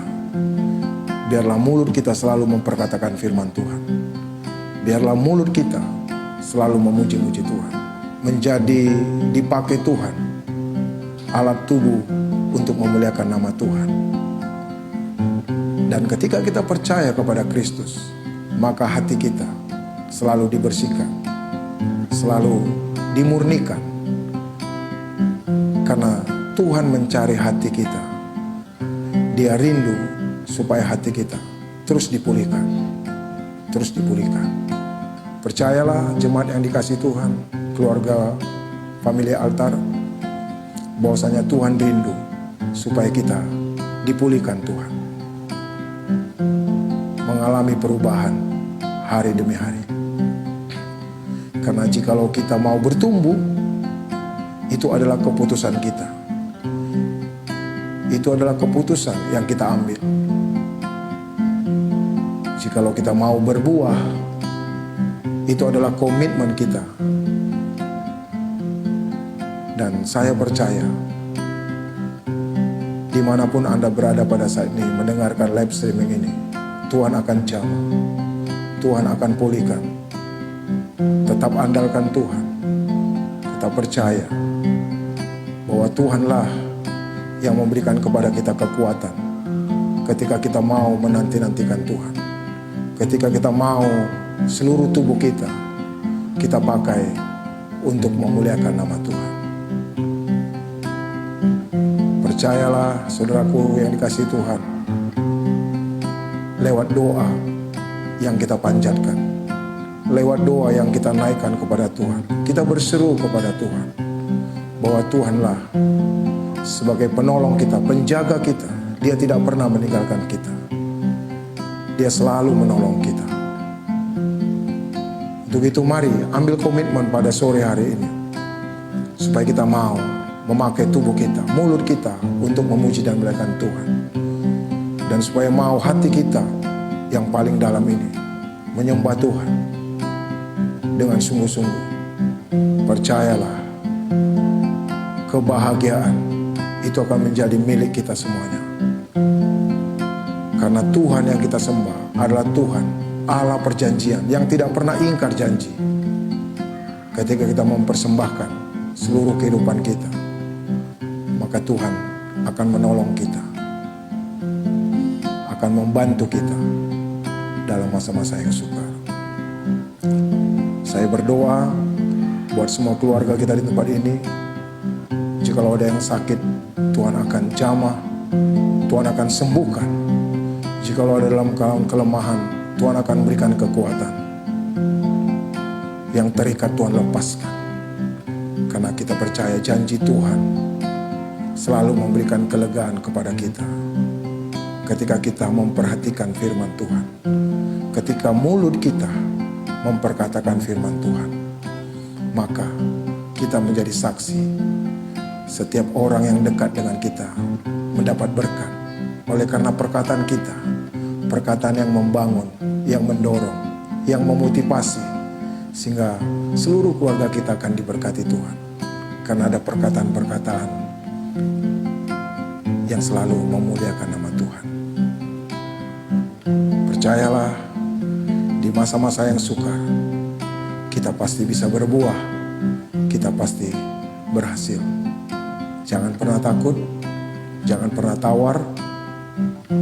Biarlah mulut kita selalu memperkatakan firman Tuhan. Biarlah mulut kita selalu memuji-muji Tuhan. Menjadi dipakai Tuhan, alat tubuh untuk memuliakan nama Tuhan. Dan ketika kita percaya kepada Kristus, maka hati kita selalu dibersihkan, selalu dimurnikan. Karena Tuhan mencari hati kita. Dia rindu supaya hati kita terus dipulihkan, terus dipulihkan. Percayalah jemaat yang dikasihi Tuhan, keluarga family altar, bahwasanya Tuhan rindu supaya kita dipulihkan Tuhan, mengalami perubahan hari demi hari. Karena jikalau kita mau bertumbuh, itu adalah keputusan kita. Itu adalah keputusan yang kita ambil. Jikalau kita mau berbuah, itu adalah komitmen kita. Dan saya percaya, dimanapun Anda berada pada saat ini mendengarkan live streaming ini, Tuhan akan jamah, Tuhan akan pulihkan. Tetap andalkan Tuhan, tetap percaya bahwa Tuhanlah yang memberikan kepada kita kekuatan ketika kita mau menanti-nantikan Tuhan. Ketika kita mau seluruh tubuh kita pakai untuk memuliakan nama Tuhan. Percayalah saudaraku yang dikasihi Tuhan, lewat doa yang kita panjatkan, lewat doa yang kita naikkan kepada Tuhan, kita berseru kepada Tuhan bahwa Tuhanlah sebagai penolong kita, penjaga kita. Dia tidak pernah meninggalkan kita. Dia selalu menolong kita. Untuk itu mari ambil komitmen pada sore hari ini, supaya kita mau memakai tubuh kita, mulut kita untuk memuji dan memuliakan Tuhan. Dan supaya mau hati kita yang paling dalam ini menyembah Tuhan dengan sungguh-sungguh. Percayalah, kebahagiaan itu akan menjadi milik kita semuanya. Karena Tuhan yang kita sembah adalah Tuhan Allah perjanjian yang tidak pernah ingkar janji. Ketika kita mempersembahkan seluruh kehidupan kita, maka Tuhan akan menolong kita, akan membantu kita dalam masa-masa yang sukar. Saya berdoa buat semua keluarga kita di tempat ini. Jikalau ada yang sakit, Tuhan akan jamah, Tuhan akan sembuhkan. Jikalau ada dalam kelemahan, Tuhan akan berikan kekuatan. Yang terikat Tuhan lepaskan. Karena kita percaya janji Tuhan selalu memberikan kelegaan kepada kita. Ketika kita memperhatikan firman Tuhan. Ketika mulut kita memperkatakan firman Tuhan. Maka kita menjadi saksi. Setiap orang yang dekat dengan kita mendapat berkat. Oleh karena perkataan kita, perkataan yang membangun, yang mendorong, yang memotivasi, sehingga seluruh keluarga kita akan diberkati Tuhan. Karena ada perkataan-perkataan yang selalu memuliakan nama Tuhan. Percayalah, di masa-masa yang sukar, kita pasti bisa berbuah, kita pasti berhasil. Jangan pernah takut, jangan pernah tawar,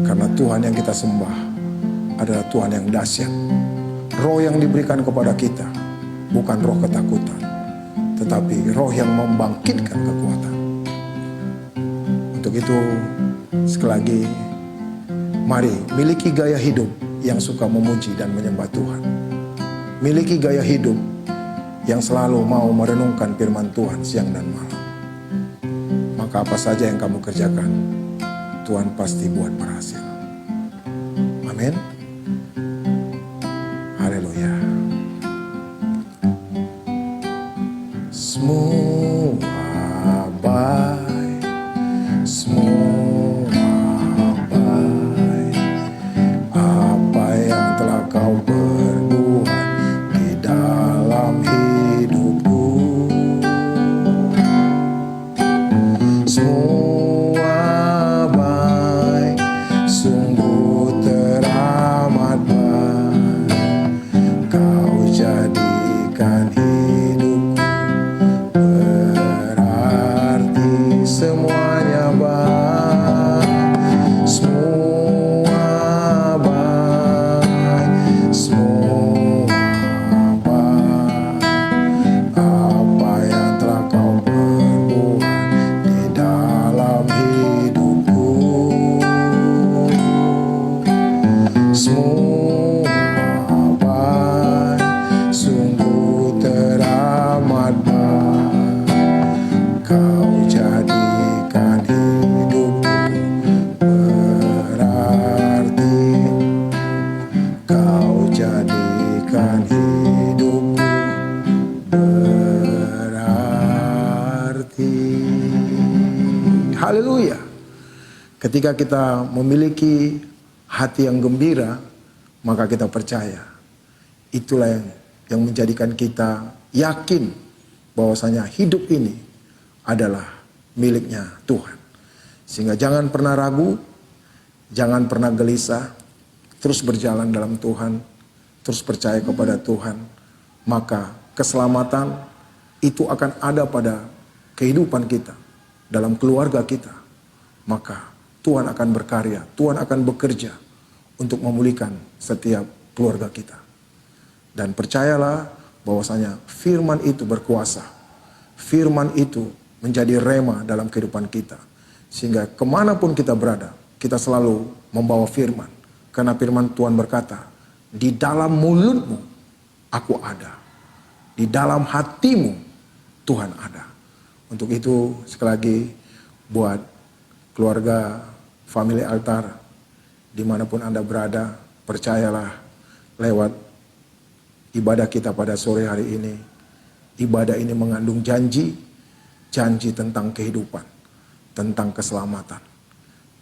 karena Tuhan yang kita sembah adalah Tuhan yang dahsyat. Roh yang diberikan kepada kita bukan roh ketakutan, tetapi roh yang membangkitkan kekuatan. Untuk itu, sekali lagi, mari miliki gaya hidup yang suka memuji dan menyembah Tuhan. Miliki gaya hidup yang selalu mau merenungkan firman Tuhan siang dan malam. maka apa saja yang kamu kerjakan, Tuhan pasti buat berhasil. Amin. Haleluya. Semua baik, semua baik. Apa yang telah kau berbuat di dalam hidupku, semua baik, sungguh teramat baik. Kau jadikan hidupku berarti, semuanya baik, semua baik, semua baik. Apa yang telah kau perbuat di dalam hidupku, semua baik, sungguh teramat baik. Kau jadikan hidupku berarti, kau jadikan hidupku berarti. Haleluya. Ketika kita memiliki hati yang gembira, maka kita percaya. Itulah yang menjadikan kita yakin bahwasanya hidup ini adalah miliknya Tuhan. Sehingga jangan pernah ragu, jangan pernah gelisah, terus berjalan dalam Tuhan, terus percaya kepada Tuhan. Maka keselamatan itu akan ada pada kehidupan kita, dalam keluarga kita. Maka Tuhan akan berkarya, Tuhan akan bekerja untuk memulihkan setiap keluarga kita. Dan percayalah bahwasanya firman itu berkuasa. Firman itu menjadi rema dalam kehidupan kita. Sehingga kemanapun kita berada, kita selalu membawa firman. Karena firman Tuhan berkata, di dalam mulutmu aku ada. Di dalam hatimu Tuhan ada. Untuk itu sekali lagi buat keluarga family altar, dimanapun Anda berada, percayalah lewat ibadah kita pada sore hari ini, ibadah ini mengandung janji tentang kehidupan, tentang keselamatan.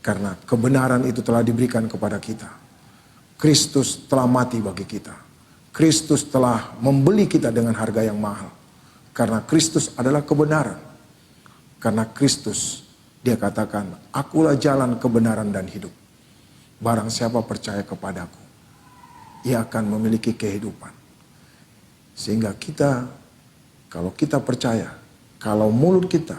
Karena kebenaran itu telah diberikan kepada kita. Kristus telah mati bagi kita. Kristus telah membeli kita dengan harga yang mahal. Karena Kristus adalah kebenaran. Karena Kristus, dia katakan, akulah jalan kebenaran dan hidup. Barang siapa percaya kepadaku, ia akan memiliki kehidupan. Sehingga kita, kalau kita percaya, kalau mulut kita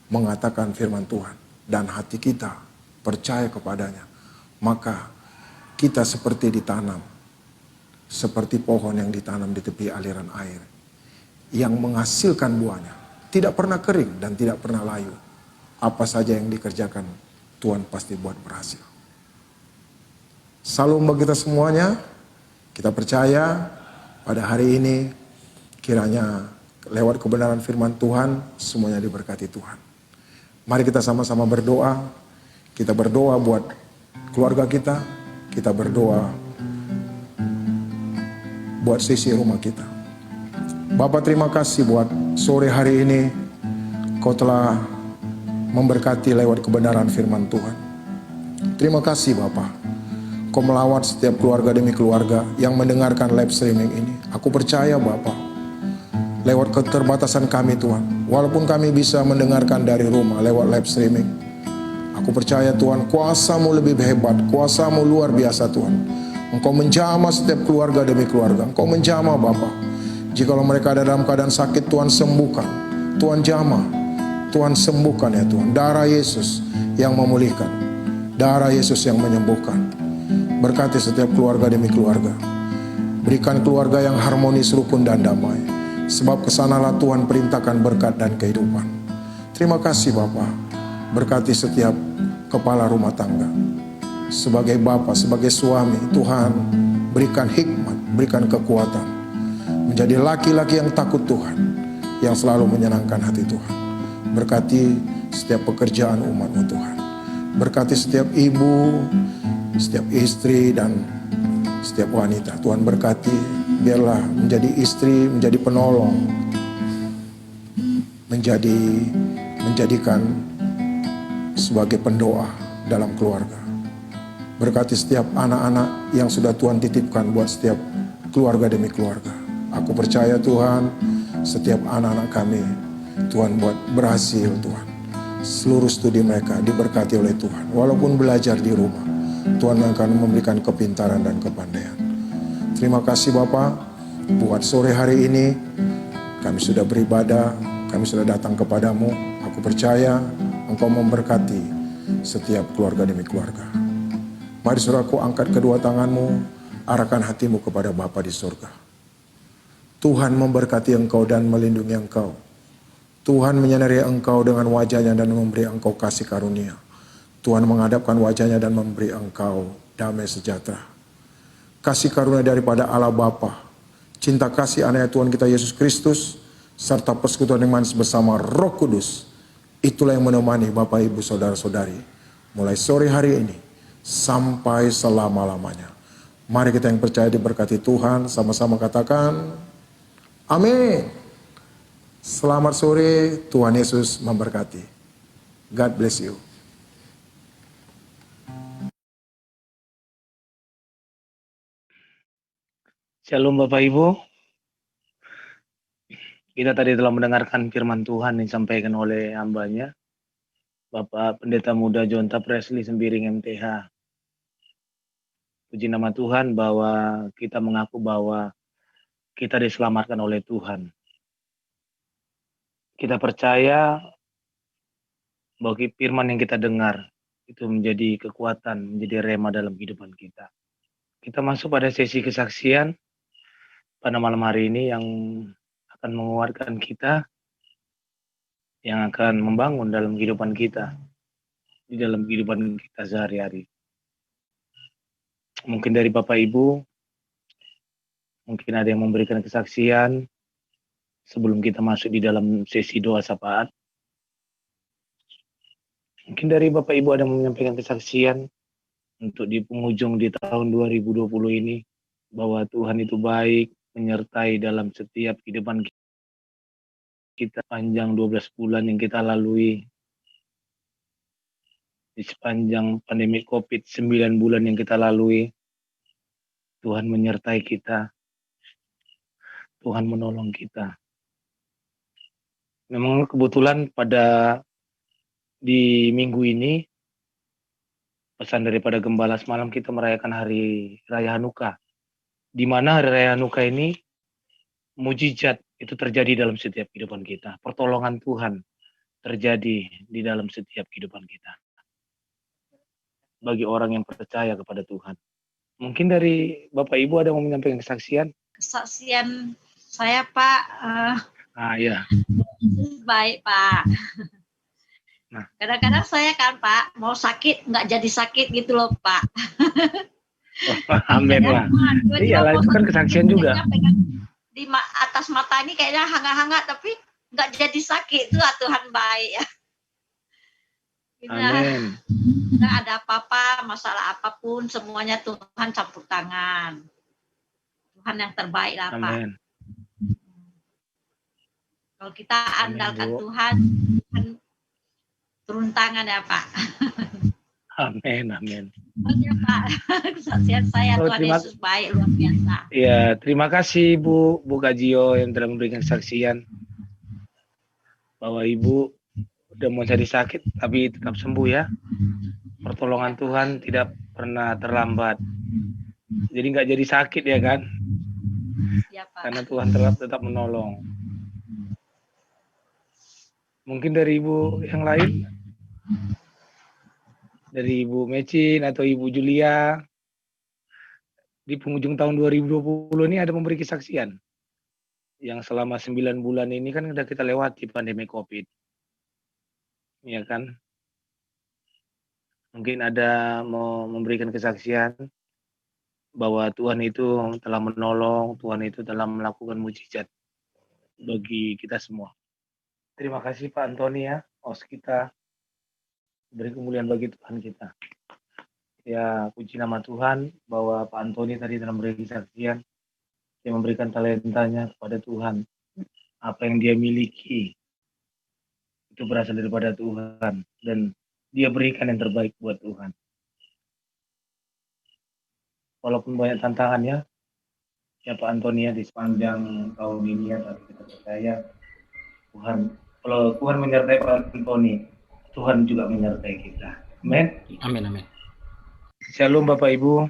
mengatakan firman Tuhan dan hati kita percaya kepadanya, maka kita seperti ditanam, seperti pohon yang ditanam di tepi aliran air, yang menghasilkan buahnya, tidak pernah kering dan tidak pernah layu. Apa saja yang dikerjakan, Tuhan pasti buat berhasil. Salam bagi kita semuanya. Kita percaya pada hari ini kiranya lewat kebenaran firman Tuhan semuanya diberkati Tuhan. Mari kita sama-sama berdoa. Kita berdoa buat keluarga kita. Kita berdoa buat sisi rumah kita. Bapak, terima kasih buat sore hari ini Kau telah memberkati lewat kebenaran firman Tuhan. Terima kasih Bapak. Kau melawat setiap keluarga demi keluarga yang mendengarkan live streaming ini. Aku percaya Bapak, lewat keterbatasan kami Tuhan, walaupun kami bisa mendengarkan dari rumah lewat live streaming, aku percaya Tuhan, kuasa-Mu lebih hebat, kuasa-Mu luar biasa Tuhan. Engkau menjamah setiap keluarga demi keluarga. Engkau menjamah Bapak. Jikalau mereka ada dalam keadaan sakit, Tuhan sembuhkan. Tuhan jamah, Tuhan sembuhkan ya Tuhan. Darah Yesus yang memulihkan, darah Yesus yang menyembuhkan. Berkati setiap keluarga demi keluarga. Berikan keluarga yang harmonis, rukun dan damai. Sebab kesanalah Tuhan perintahkan berkat dan kehidupan. Terima kasih Bapa. Berkati setiap kepala rumah tangga. Sebagai Bapa, sebagai suami, Tuhan berikan hikmat, berikan kekuatan. Menjadi laki-laki yang takut Tuhan, yang selalu menyenangkan hati Tuhan. Berkati setiap pekerjaan umat-Mu Tuhan. Berkati setiap ibu, setiap istri dan setiap wanita. Tuhan berkati, biarlah menjadi istri, menjadi penolong, menjadikan sebagai pendoa dalam keluarga. Berkati setiap anak-anak yang sudah Tuhan titipkan buat setiap keluarga demi keluarga. Aku percaya Tuhan, setiap anak-anak kami Tuhan buat berhasil Tuhan. Seluruh studi mereka diberkati oleh Tuhan. Walaupun belajar di rumah, Tuhan akan memberikan kepintaran dan kepandaian. Terima kasih Bapa, buat sore hari ini kami sudah beribadah, kami sudah datang kepadamu. Aku percaya Engkau memberkati setiap keluarga demi keluarga. Mari saudaraku, angkat kedua tanganmu, arahkan hatimu kepada Bapa di surga. Tuhan memberkati engkau dan melindungi engkau. Tuhan menyinari engkau dengan wajahnya dan memberi engkau kasih karunia. Tuhan menghadapkan wajahnya dan memberi engkau damai sejahtera. Kasih karunia daripada Allah Bapa, cinta kasih anaknya Tuhan kita Yesus Kristus, serta persekutuan yang manis bersama Roh Kudus, itulah yang menemani Bapak Ibu Saudara-saudari mulai sore hari ini sampai selama-lamanya. Mari kita yang percaya diberkati Tuhan, sama-sama katakan amin. Selamat sore, Tuhan Yesus memberkati. God bless you. Shalom Bapak Ibu. Kita tadi telah mendengarkan firman Tuhan yang disampaikan oleh hambanya, Bapak Pendeta Muda Jonta Presley Sembiring MTH. Puji nama Tuhan bahwa kita mengaku bahwa kita diselamatkan oleh Tuhan. Kita percaya bahwa firman yang kita dengar itu menjadi kekuatan, menjadi rema dalam kehidupan kita. Kita masuk pada sesi kesaksian pada malam hari ini yang akan menguatkan kita, yang akan membangun dalam kehidupan kita, di dalam kehidupan kita sehari-hari. Mungkin dari Bapak Ibu, mungkin ada yang memberikan kesaksian sebelum kita masuk di dalam sesi doa syafaat. Mungkin dari Bapak Ibu ada yang menyampaikan kesaksian untuk di penghujung di tahun 2020 ini, bahwa Tuhan itu baik, menyertai dalam setiap kehidupan kita panjang 12 bulan yang kita lalui, di sepanjang pandemi COVID 9 bulan yang kita lalui. Tuhan menyertai kita, Tuhan menolong kita. Memang kebetulan pada di minggu ini, pesan daripada Gembala semalam kita merayakan Hari Raya Hanukkah, di mana Hari Raya Hanukkah ini mujizat itu terjadi dalam setiap kehidupan kita. Pertolongan Tuhan terjadi di dalam setiap kehidupan kita. Bagi orang yang percaya kepada Tuhan. Mungkin dari Bapak Ibu ada yang mau menyampaikan kesaksian? Kesaksian saya Pak, Ya. baik Pak. Nah. Kadang-kadang saya kan Pak mau sakit nggak jadi sakit gitu loh Pak. Amin lah. Iyalah itu kan kesaksian juga. Di atas mata ini kayaknya hangat-hangat tapi nggak jadi sakit, itu Tuhan baik ya. Amin. Nggak ada apa-apa, masalah apapun semuanya Tuhan campur tangan. Tuhan yang terbaik lah Pak. Amin. Kalau kita andalkan Amin, Tuhan turun tangan ya Pak. Amin, amin. Oke Pak, kesaksian saya Tuhan Yesus baik luar biasa. Ya, terima kasih Bu Kajio yang telah memberikan kesaksian bahwa Ibu udah mau jadi sakit tapi tetap sembuh ya. Pertolongan Tuhan tidak pernah terlambat. Jadi nggak jadi sakit ya kan? Ya, Pak. Karena Tuhan tetap menolong. Mungkin dari Ibu yang lain? Dari Ibu Mecin atau Ibu Julia? Di penghujung tahun 2020 ini ada memberi kesaksian. Yang selama 9 bulan ini kan udah kita lewati pandemi COVID. Ya kan? Mungkin ada mau memberikan kesaksian bahwa Tuhan itu telah menolong, Tuhan itu telah melakukan mujizat bagi kita semua. Terima kasih Pak Antoni ya, host kita. Beri kemuliaan bagi Tuhan kita. Ya, puji nama Tuhan bahwa Pak Antoni tadi dalam beri kesaksian, dia memberikan talentanya kepada Tuhan. Apa yang dia miliki itu berasal daripada Tuhan dan dia berikan yang terbaik buat Tuhan. Walaupun banyak tantangannya, ya Pak Antoni ya, di sepanjang tahun ini ya, tapi kita percaya Tuhan, kalau Tuhan menyertai Pak Antoni, Tuhan juga menyertai kita. Amin. Amin, amin. Shalom Bapak Ibu,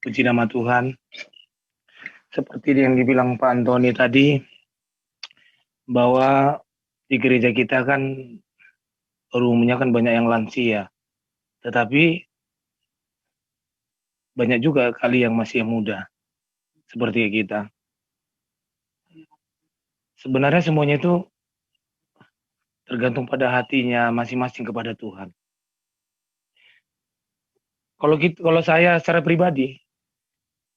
puji nama Tuhan. Seperti yang dibilang Pak Antoni tadi, bahwa di gereja kita kan umumnya kan banyak yang lansia, tetapi banyak juga kali yang masih muda, seperti kita. Sebenarnya semuanya itu tergantung pada hatinya masing-masing kepada Tuhan. Kalau saya secara pribadi,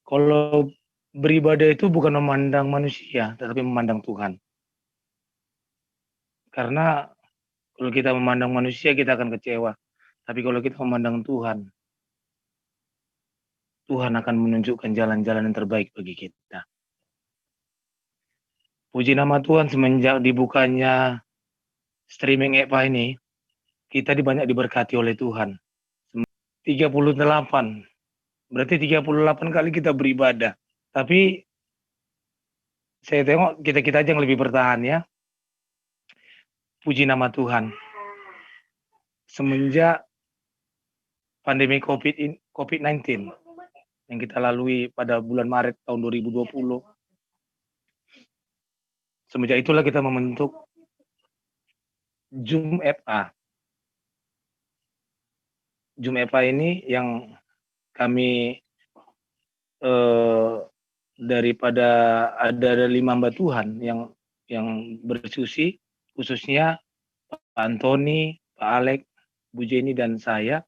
kalau beribadah itu bukan memandang manusia, tetapi memandang Tuhan. Karena kalau kita memandang manusia, kita akan kecewa. Tapi kalau kita memandang Tuhan, Tuhan akan menunjukkan jalan-jalan yang terbaik bagi kita. Puji nama Tuhan, semenjak dibukanya streaming EPA ini, kita banyak diberkati oleh Tuhan. 38, berarti 38 kali kita beribadah. Tapi saya tengok kita aja yang lebih bertahan ya. Puji nama Tuhan. Semenjak pandemi COVID-19 yang kita lalui pada bulan Maret tahun 2020, semenjak itulah kita membentuk Zoom FA. Zoom FA ini yang kami daripada ada 5 hamba Tuhan yang bersusi, khususnya Pak Antoni, Pak Alek, Bu Jenny dan saya,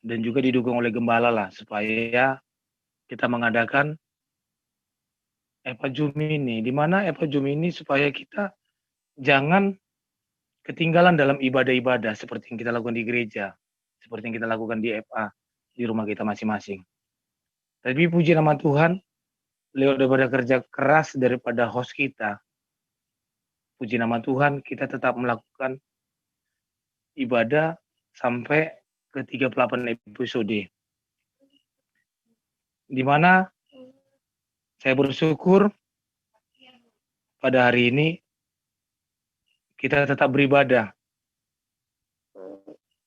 dan juga didukung oleh gembala lah supaya kita mengadakan EPA Zoom ini, di mana EPA Zoom ini supaya kita jangan ketinggalan dalam ibadah-ibadah seperti yang kita lakukan di gereja, seperti yang kita lakukan di EPA di rumah kita masing-masing. Tapi puji nama Tuhan, lewat daripada kerja keras daripada host kita, puji nama Tuhan, kita tetap melakukan ibadah sampai ke 38 episode. Di mana saya bersyukur pada hari ini kita tetap beribadah.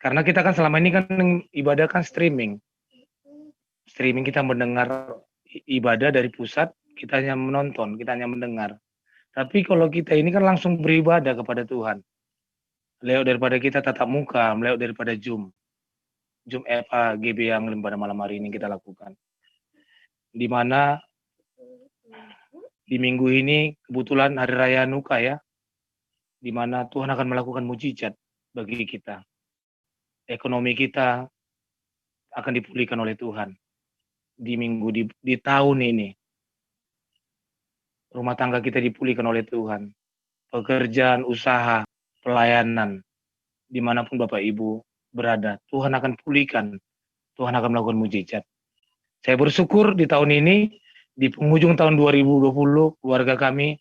Karena kita kan selama ini kan ibadah kan streaming. Streaming kita mendengar ibadah dari pusat, kita hanya menonton, kita hanya mendengar. Tapi kalau kita ini kan langsung beribadah kepada Tuhan. Lewat daripada kita tatap muka, lewat daripada Zoom FA GB yang pada malam hari ini kita lakukan. Di mana di minggu ini kebetulan hari raya Nuka ya, di mana Tuhan akan melakukan mujizat bagi kita. Ekonomi kita akan dipulihkan oleh Tuhan di tahun ini. Rumah tangga kita dipulihkan oleh Tuhan. Pekerjaan, usaha, pelayanan, dimanapun Bapak Ibu berada, Tuhan akan pulihkan. Tuhan akan melakukan mujizat. Saya bersyukur di tahun ini, di penghujung tahun 2020, keluarga kami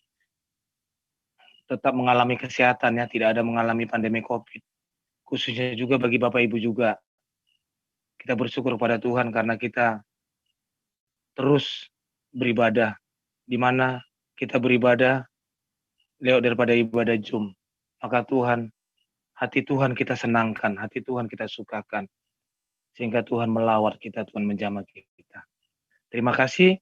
tetap mengalami kesehatan ya, tidak ada mengalami pandemi COVID. Khususnya juga bagi Bapak Ibu juga. Kita bersyukur kepada Tuhan karena kita terus beribadah, di mana kita beribadah lewat daripada ibadah Zoom. Maka hati Tuhan kita senangkan, hati Tuhan kita sukakan. Sehingga Tuhan melawat kita, Tuhan menjamah kita. Terima kasih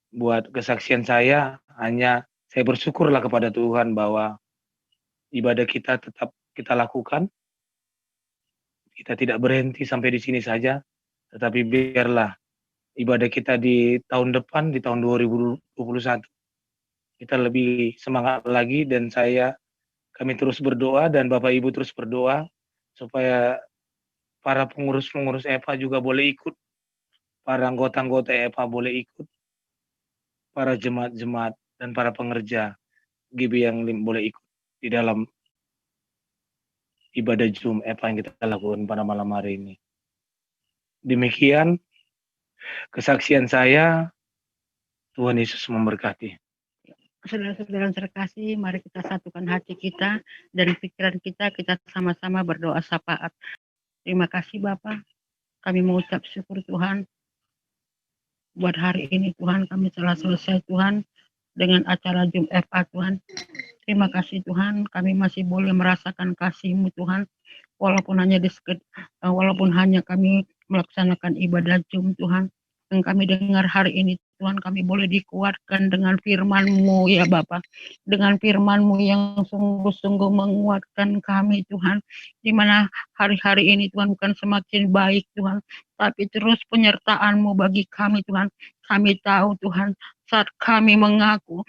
buat kesaksian saya. Hanya saya bersyukurlah kepada Tuhan bahwa ibadah kita tetap kita lakukan. Kita tidak berhenti sampai di sini saja. Tetapi biarlah ibadah kita di tahun depan, di tahun 2021, kita lebih semangat lagi, dan kami terus berdoa dan Bapak Ibu terus berdoa supaya para pengurus-pengurus EPA juga boleh ikut, para anggota-anggota EPA boleh ikut, para jemaat-jemaat dan para pengerja GB yang boleh ikut di dalam ibadah Zoom apa yang kita lakukan pada malam hari ini. Demikian kesaksian saya. Tuhan Yesus memberkati. Saudara-saudara yang terkasih, mari kita satukan hati kita dan pikiran kita sama-sama berdoa syafaat. Terima kasih Bapak, kami mengucap syukur Tuhan buat hari ini Tuhan, kami telah selesai Tuhan dengan acara Zoom FA Tuhan. Terima kasih Tuhan, kami masih boleh merasakan kasih-Mu Tuhan, walaupun hanya kami melaksanakan ibadah Zoom Tuhan. Yang kami dengar hari ini Tuhan, kami boleh dikuatkan dengan firman-Mu ya Bapa, dengan firman-Mu yang sungguh-sungguh menguatkan kami Tuhan, di mana hari-hari ini Tuhan bukan semakin baik Tuhan, tapi terus penyertaan-Mu bagi kami Tuhan. Kami tahu Tuhan, saat kami mengaku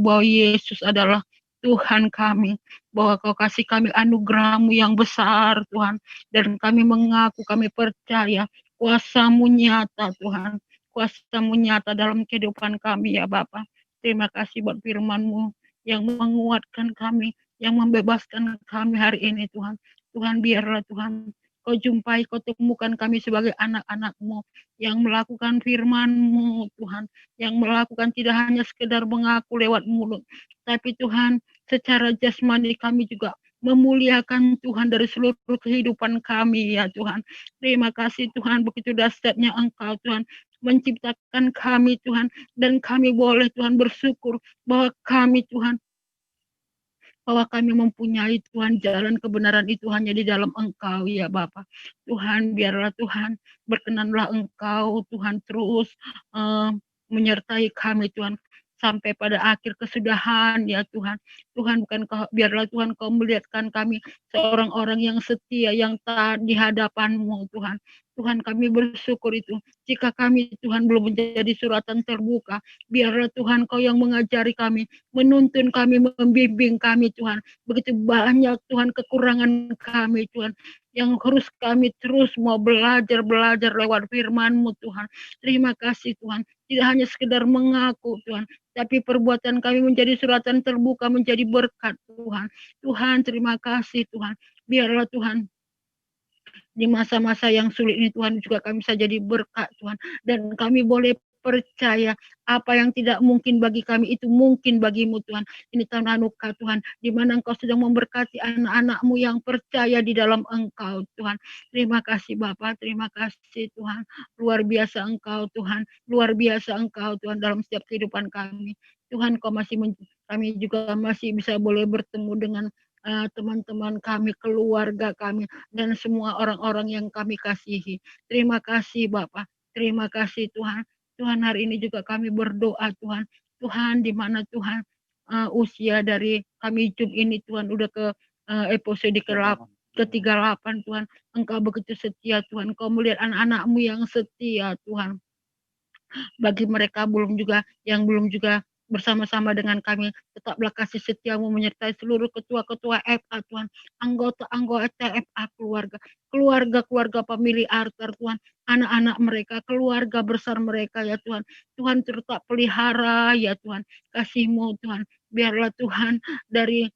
bahwa Yesus adalah Tuhan kami, bahwa Kau kasih kami anugerah-Mu yang besar Tuhan, dan kami mengaku, kami percaya kuasa-Mu nyata Tuhan, kuasa-Mu nyata dalam kehidupan kami ya Bapa. Terima kasih buat firman-Mu yang menguatkan kami, yang membebaskan kami hari ini Tuhan. Tuhan, biarlah Tuhan Kau jumpai, Kau temukan kami sebagai anak-anak-Mu yang melakukan firman-Mu Tuhan, yang melakukan tidak hanya sekedar mengaku lewat mulut, tapi Tuhan secara jasmani kami juga memuliakan Tuhan dari seluruh kehidupan kami ya Tuhan. Terima kasih Tuhan, begitu dahsyatnya Engkau Tuhan menciptakan kami Tuhan, dan kami boleh Tuhan bersyukur bahwa kami Tuhan, bahwa kami mempunyai Tuhan jalan kebenaran itu hanya di dalam Engkau ya Bapa. Tuhan, biarlah Tuhan berkenanlah Engkau Tuhan terus menyertai kami Tuhan sampai pada akhir kesudahan ya Tuhan. Tuhan, biarlah Tuhan Kau melihatkan kami seorang orang yang setia, yang taat di hadapan-Mu Tuhan. Tuhan, kami bersyukur itu. Jika kami Tuhan belum menjadi suratan terbuka, biarlah Tuhan Kau yang mengajari kami, menuntun kami, membimbing kami Tuhan. Begitu banyak Tuhan kekurangan kami Tuhan, yang harus kami terus mau belajar lewat firman-Mu Tuhan. Terima kasih Tuhan, tidak hanya sekedar mengaku Tuhan, tapi perbuatan kami menjadi suratan terbuka, menjadi berkat Tuhan. Tuhan, terima kasih Tuhan. Biarlah Tuhan di masa-masa yang sulit ini Tuhan juga kami bisa jadi berkat Tuhan, dan kami boleh percaya apa yang tidak mungkin bagi kami itu mungkin bagi-Mu Tuhan. Ini tahun anugerah Tuhan, di mana Engkau sedang memberkati anak-anak-Mu yang percaya di dalam Engkau Tuhan. Terima kasih Bapa, terima kasih Tuhan. Luar biasa Engkau Tuhan, luar biasa Engkau Tuhan dalam setiap kehidupan kami. Tuhan, kami juga masih bisa boleh bertemu dengan teman-teman kami, keluarga kami, dan semua orang-orang yang kami kasihi. Terima kasih Bapak, terima kasih Tuhan. Tuhan, hari ini juga kami berdoa Tuhan. Tuhan, di mana Tuhan usia dari kami Zoom ini Tuhan udah ke episode ke-38 Tuhan. Engkau begitu setia Tuhan. Engkau melihat anak-anak-Mu yang setia Tuhan. Bagi mereka yang belum juga bersama-sama dengan kami, tetaplah kasih setia-Mu menyertai seluruh ketua-ketua FA Tuhan, anggota FA keluarga pemilih Arthur Tuhan, anak-anak mereka, keluarga besar mereka ya Tuhan. Tuhan tetap pelihara ya Tuhan, kasih-Mu Tuhan. Biarlah Tuhan dari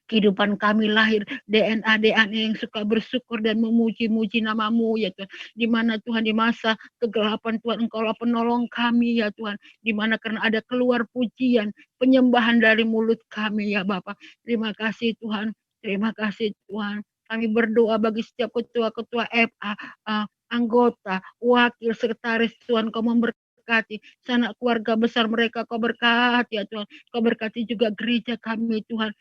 kehidupan kami lahir DNA yang suka bersyukur dan memuji-muji nama-Mu ya Tuhan. Di mana Tuhan di masa kegelapan Tuhan Engkaulah penolong kami ya Tuhan. Di mana karena ada keluar pujian, penyembahan dari mulut kami ya Bapa. Terima kasih Tuhan. Terima kasih Tuhan. Kami berdoa bagi setiap ketua-ketua FA, anggota, wakil, sekretaris Tuhan, Kau memberkati sanak keluarga besar mereka, Kau berkati ya Tuhan. Kau berkati juga gereja kami Tuhan,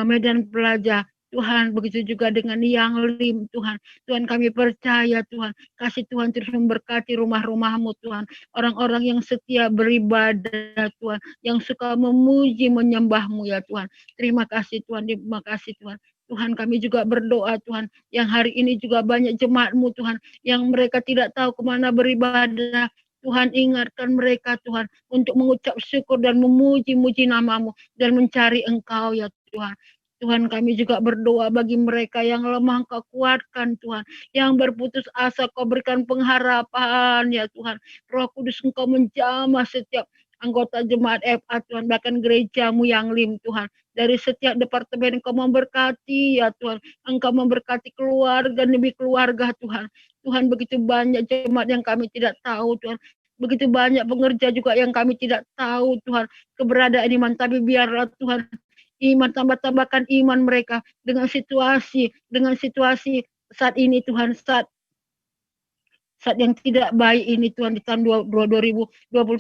Medan Pelajar Tuhan, begitu juga dengan yang lim Tuhan. Tuhan, kami percaya Tuhan, kasih Tuhan terus memberkati rumah-rumah-Mu Tuhan, orang-orang yang setia beribadah Tuhan, yang suka memuji menyembah-Mu ya Tuhan. Terima kasih Tuhan, terima kasih Tuhan. Tuhan, kami juga berdoa Tuhan, yang hari ini juga banyak jemaat-Mu Tuhan, yang mereka tidak tahu kemana beribadah. Tuhan, ingatkan mereka Tuhan untuk mengucap syukur dan memuji-muji nama-Mu dan mencari Engkau ya Tuhan. Tuhan, kami juga berdoa bagi mereka yang lemah, Kau kuatkan Tuhan, yang berputus asa Kau berikan pengharapan ya Tuhan. Roh Kudus Engkau menjamah setiap anggota jemaat FA Tuhan, bahkan gerejamu yang lim Tuhan. Dari setiap departemen Engkau memberkati ya Tuhan. Engkau memberkati keluarga demi keluarga Tuhan. Tuhan, begitu banyak jemaat yang kami tidak tahu Tuhan. Begitu banyak pengerja juga yang kami tidak tahu Tuhan keberadaan iman. Tapi biarlah Tuhan iman, tambahkan iman mereka dengan situasi saat ini Tuhan, saat yang tidak baik ini Tuhan di tahun 2020,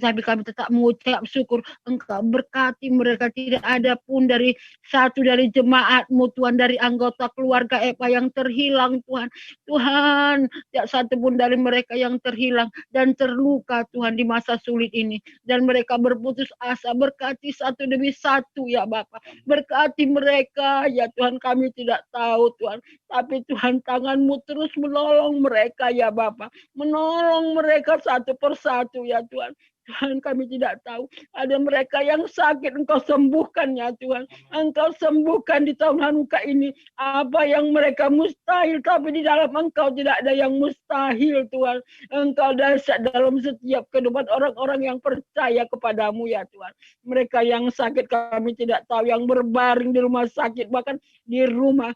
tapi kami tetap mengucap syukur Engkau berkati mereka. Tidak ada pun dari satu dari jemaatmu Tuhan, dari anggota keluarga Eva yang terhilang Tuhan. Tuhan, tidak satu pun dari mereka yang terhilang dan terluka Tuhan di masa sulit ini. Dan mereka berputus asa, berkati satu demi satu ya Bapa. Berkati mereka ya Tuhan, kami tidak tahu Tuhan. Tapi Tuhan, tangan-Mu terus menolong mereka ya Bapa. Menolong mereka satu persatu ya Tuhan. Tuhan, kami tidak tahu. Ada mereka yang sakit, Engkau sembuhkan ya Tuhan. Engkau sembuhkan di tahun Hanukkah ini. Apa yang mereka mustahil, tapi di dalam Engkau tidak ada yang mustahil Tuhan. Engkau dahsyat dalam setiap kehidupan orang-orang yang percaya kepadamu ya Tuhan. Mereka yang sakit kami tidak tahu, yang berbaring di rumah sakit, bahkan di rumah.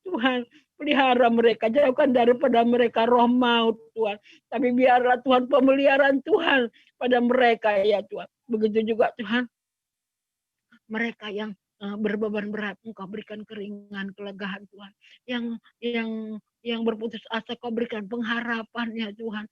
Tuhan, pelihara mereka, jauhkan daripada mereka roh maut Tuhan. Tapi biarlah Tuhan pemeliharaan Tuhan pada mereka ya Tuhan. Begitu juga Tuhan, mereka yang berbeban berat, Engkau berikan keringan, kelegaan Tuhan. Yang berputus asa, Kau berikan pengharapan ya Tuhan.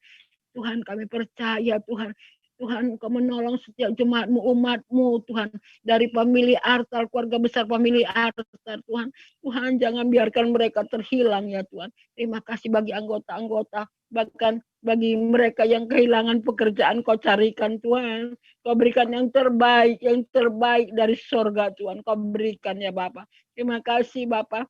Tuhan, kami percaya Tuhan. Tuhan, Engkau menolong setiap jemaatmu, umatmu Tuhan. Dari famili Artal, keluarga besar famili Artal Tuhan. Tuhan, jangan biarkan mereka terhilang ya Tuhan. Terima kasih bagi anggota-anggota. Bahkan bagi mereka yang kehilangan pekerjaan, Kau carikan Tuhan. Kau berikan yang terbaik dari sorga Tuhan. Kau berikan ya Bapak. Terima kasih Bapak.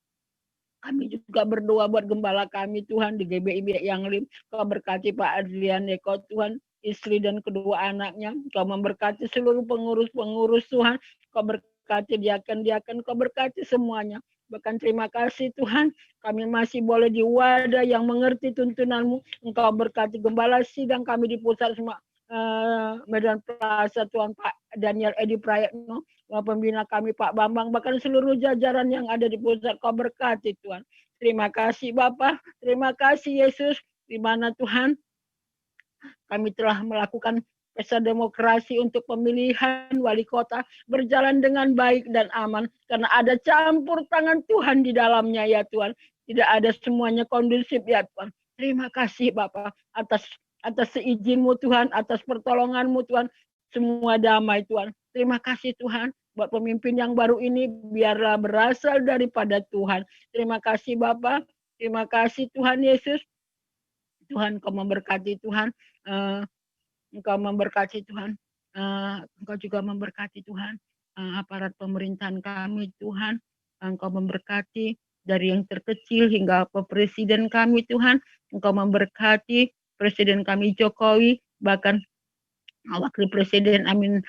Kami juga berdoa buat gembala kami Tuhan di GBI yang lim. Kau berkati Pak Adrian Eko Tuhan, istri dan kedua anaknya. Kau memberkati seluruh pengurus-pengurus Tuhan. Kau berkati diaken-diaken, Kau berkati semuanya. Bahkan terima kasih Tuhan, kami masih boleh di wadah yang mengerti tuntunan-Mu. Engkau berkati gembala sidang kami di pusat semua Medan Plaza Tuhan, Pak Daniel Edi Prayetno, pembina kami Pak Bambang, bahkan seluruh jajaran yang ada di pusat, Kau berkati Tuhan. Terima kasih Bapak, terima kasih Yesus, di mana Tuhan kami telah melakukan pesta demokrasi untuk pemilihan wali kota berjalan dengan baik dan aman, karena ada campur tangan Tuhan di dalamnya ya Tuhan. Tidak ada semuanya kondusif ya Tuhan. Terima kasih Bapak atas seizin-Mu Tuhan, atas pertolongan-Mu Tuhan, semua damai Tuhan. Terima kasih Tuhan buat pemimpin yang baru ini, biarlah berasal daripada Tuhan. Terima kasih Bapak, terima kasih Tuhan Yesus. Tuhan, Kau memberkati Tuhan, Engkau memberkati Tuhan, Engkau juga memberkati Tuhan, aparat pemerintahan kami Tuhan, Engkau memberkati dari yang terkecil hingga presiden kami Tuhan, Engkau memberkati Presiden kami Jokowi, bahkan Wakil Presiden Amin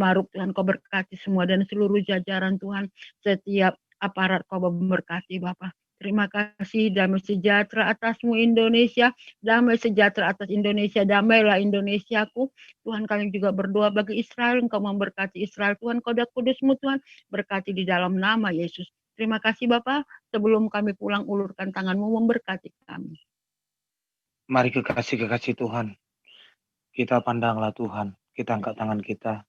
Ma'ruf Tuhan, Kau berkati semua dan seluruh jajaran Tuhan, setiap aparat Kau memberkati Bapak. Terima kasih, damai sejahtera atasmu Indonesia, damai sejahtera atas Indonesia, damailah Indonesiaku. Tuhan, kami juga berdoa bagi Israel, Engkau memberkati Israel Tuhan, Kau Kudus-Mu Tuhan, berkati di dalam nama Yesus. Terima kasih Bapak, sebelum kami pulang ulurkan tangan-Mu memberkati kami. Mari kekasih-kekasih Tuhan, kita pandanglah Tuhan, kita angkat tangan kita,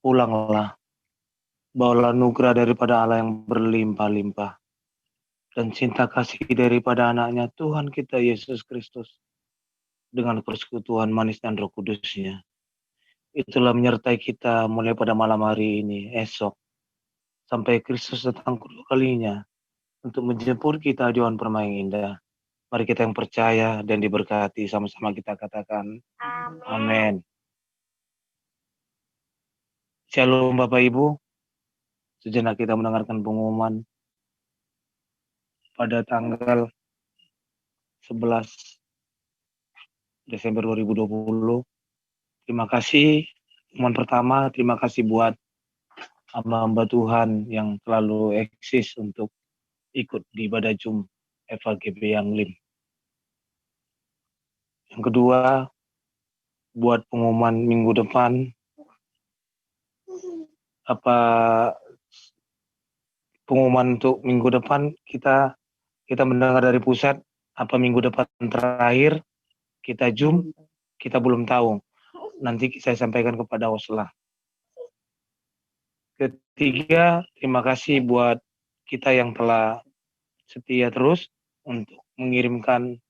pulanglah, bawalah anugerah daripada Allah yang berlimpah-limpah, dan cinta kasih daripada anaknya Tuhan kita Yesus Kristus, dengan persekutuan manis dan Roh Kudus-Nya. Itulah menyertai kita mulai pada malam hari ini, esok, sampai Kristus datang kedua kalinya, untuk menjemput kita di awan permai yang indah. Mari kita yang percaya dan diberkati, sama-sama kita katakan, amin. Shalom Bapak Ibu, sejenak kita mendengarkan pengumuman pada tanggal 11 Desember 2020. Terima kasih, pengumuman pertama, terima kasih buat hamba-hamba Tuhan yang selalu eksis untuk ikut di ibadah Jum FAGB yang lim. Yang kedua, buat pengumuman minggu depan. Apa pengumuman untuk minggu depan kita mendengar dari pusat, apa minggu depan terakhir kita Zoom, kita belum tahu. Nanti saya sampaikan kepada Osla. Ketiga, terima kasih buat kita yang telah setia terus untuk mengirimkan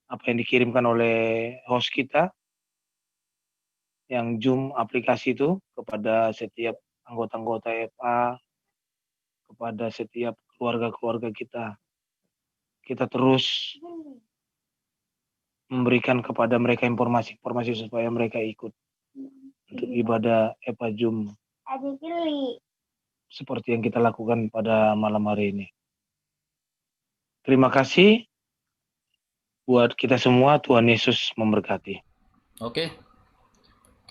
apa yang dikirimkan oleh host kita yang Zoom aplikasi itu kepada setiap anggota-anggota FA, kepada setiap keluarga-keluarga kita. Kita terus memberikan kepada mereka informasi-informasi supaya mereka ikut untuk ibadah FA Zoom seperti yang kita lakukan pada malam hari ini. Terima kasih buat kita semua. Tuhan Yesus memberkati. Oke.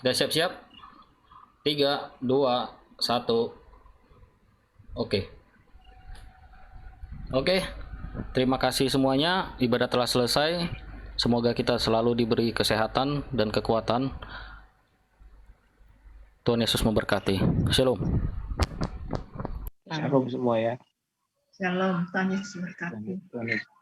Udah siap-siap? 3, 2, 1. Oke. Terima kasih semuanya. Ibadah telah selesai. Semoga kita selalu diberi kesehatan dan kekuatan. Tuhan Yesus memberkati. Shalom. Shalom semua ya. Shalom, Tuhan Yesus berkati. Tuhan Yesus.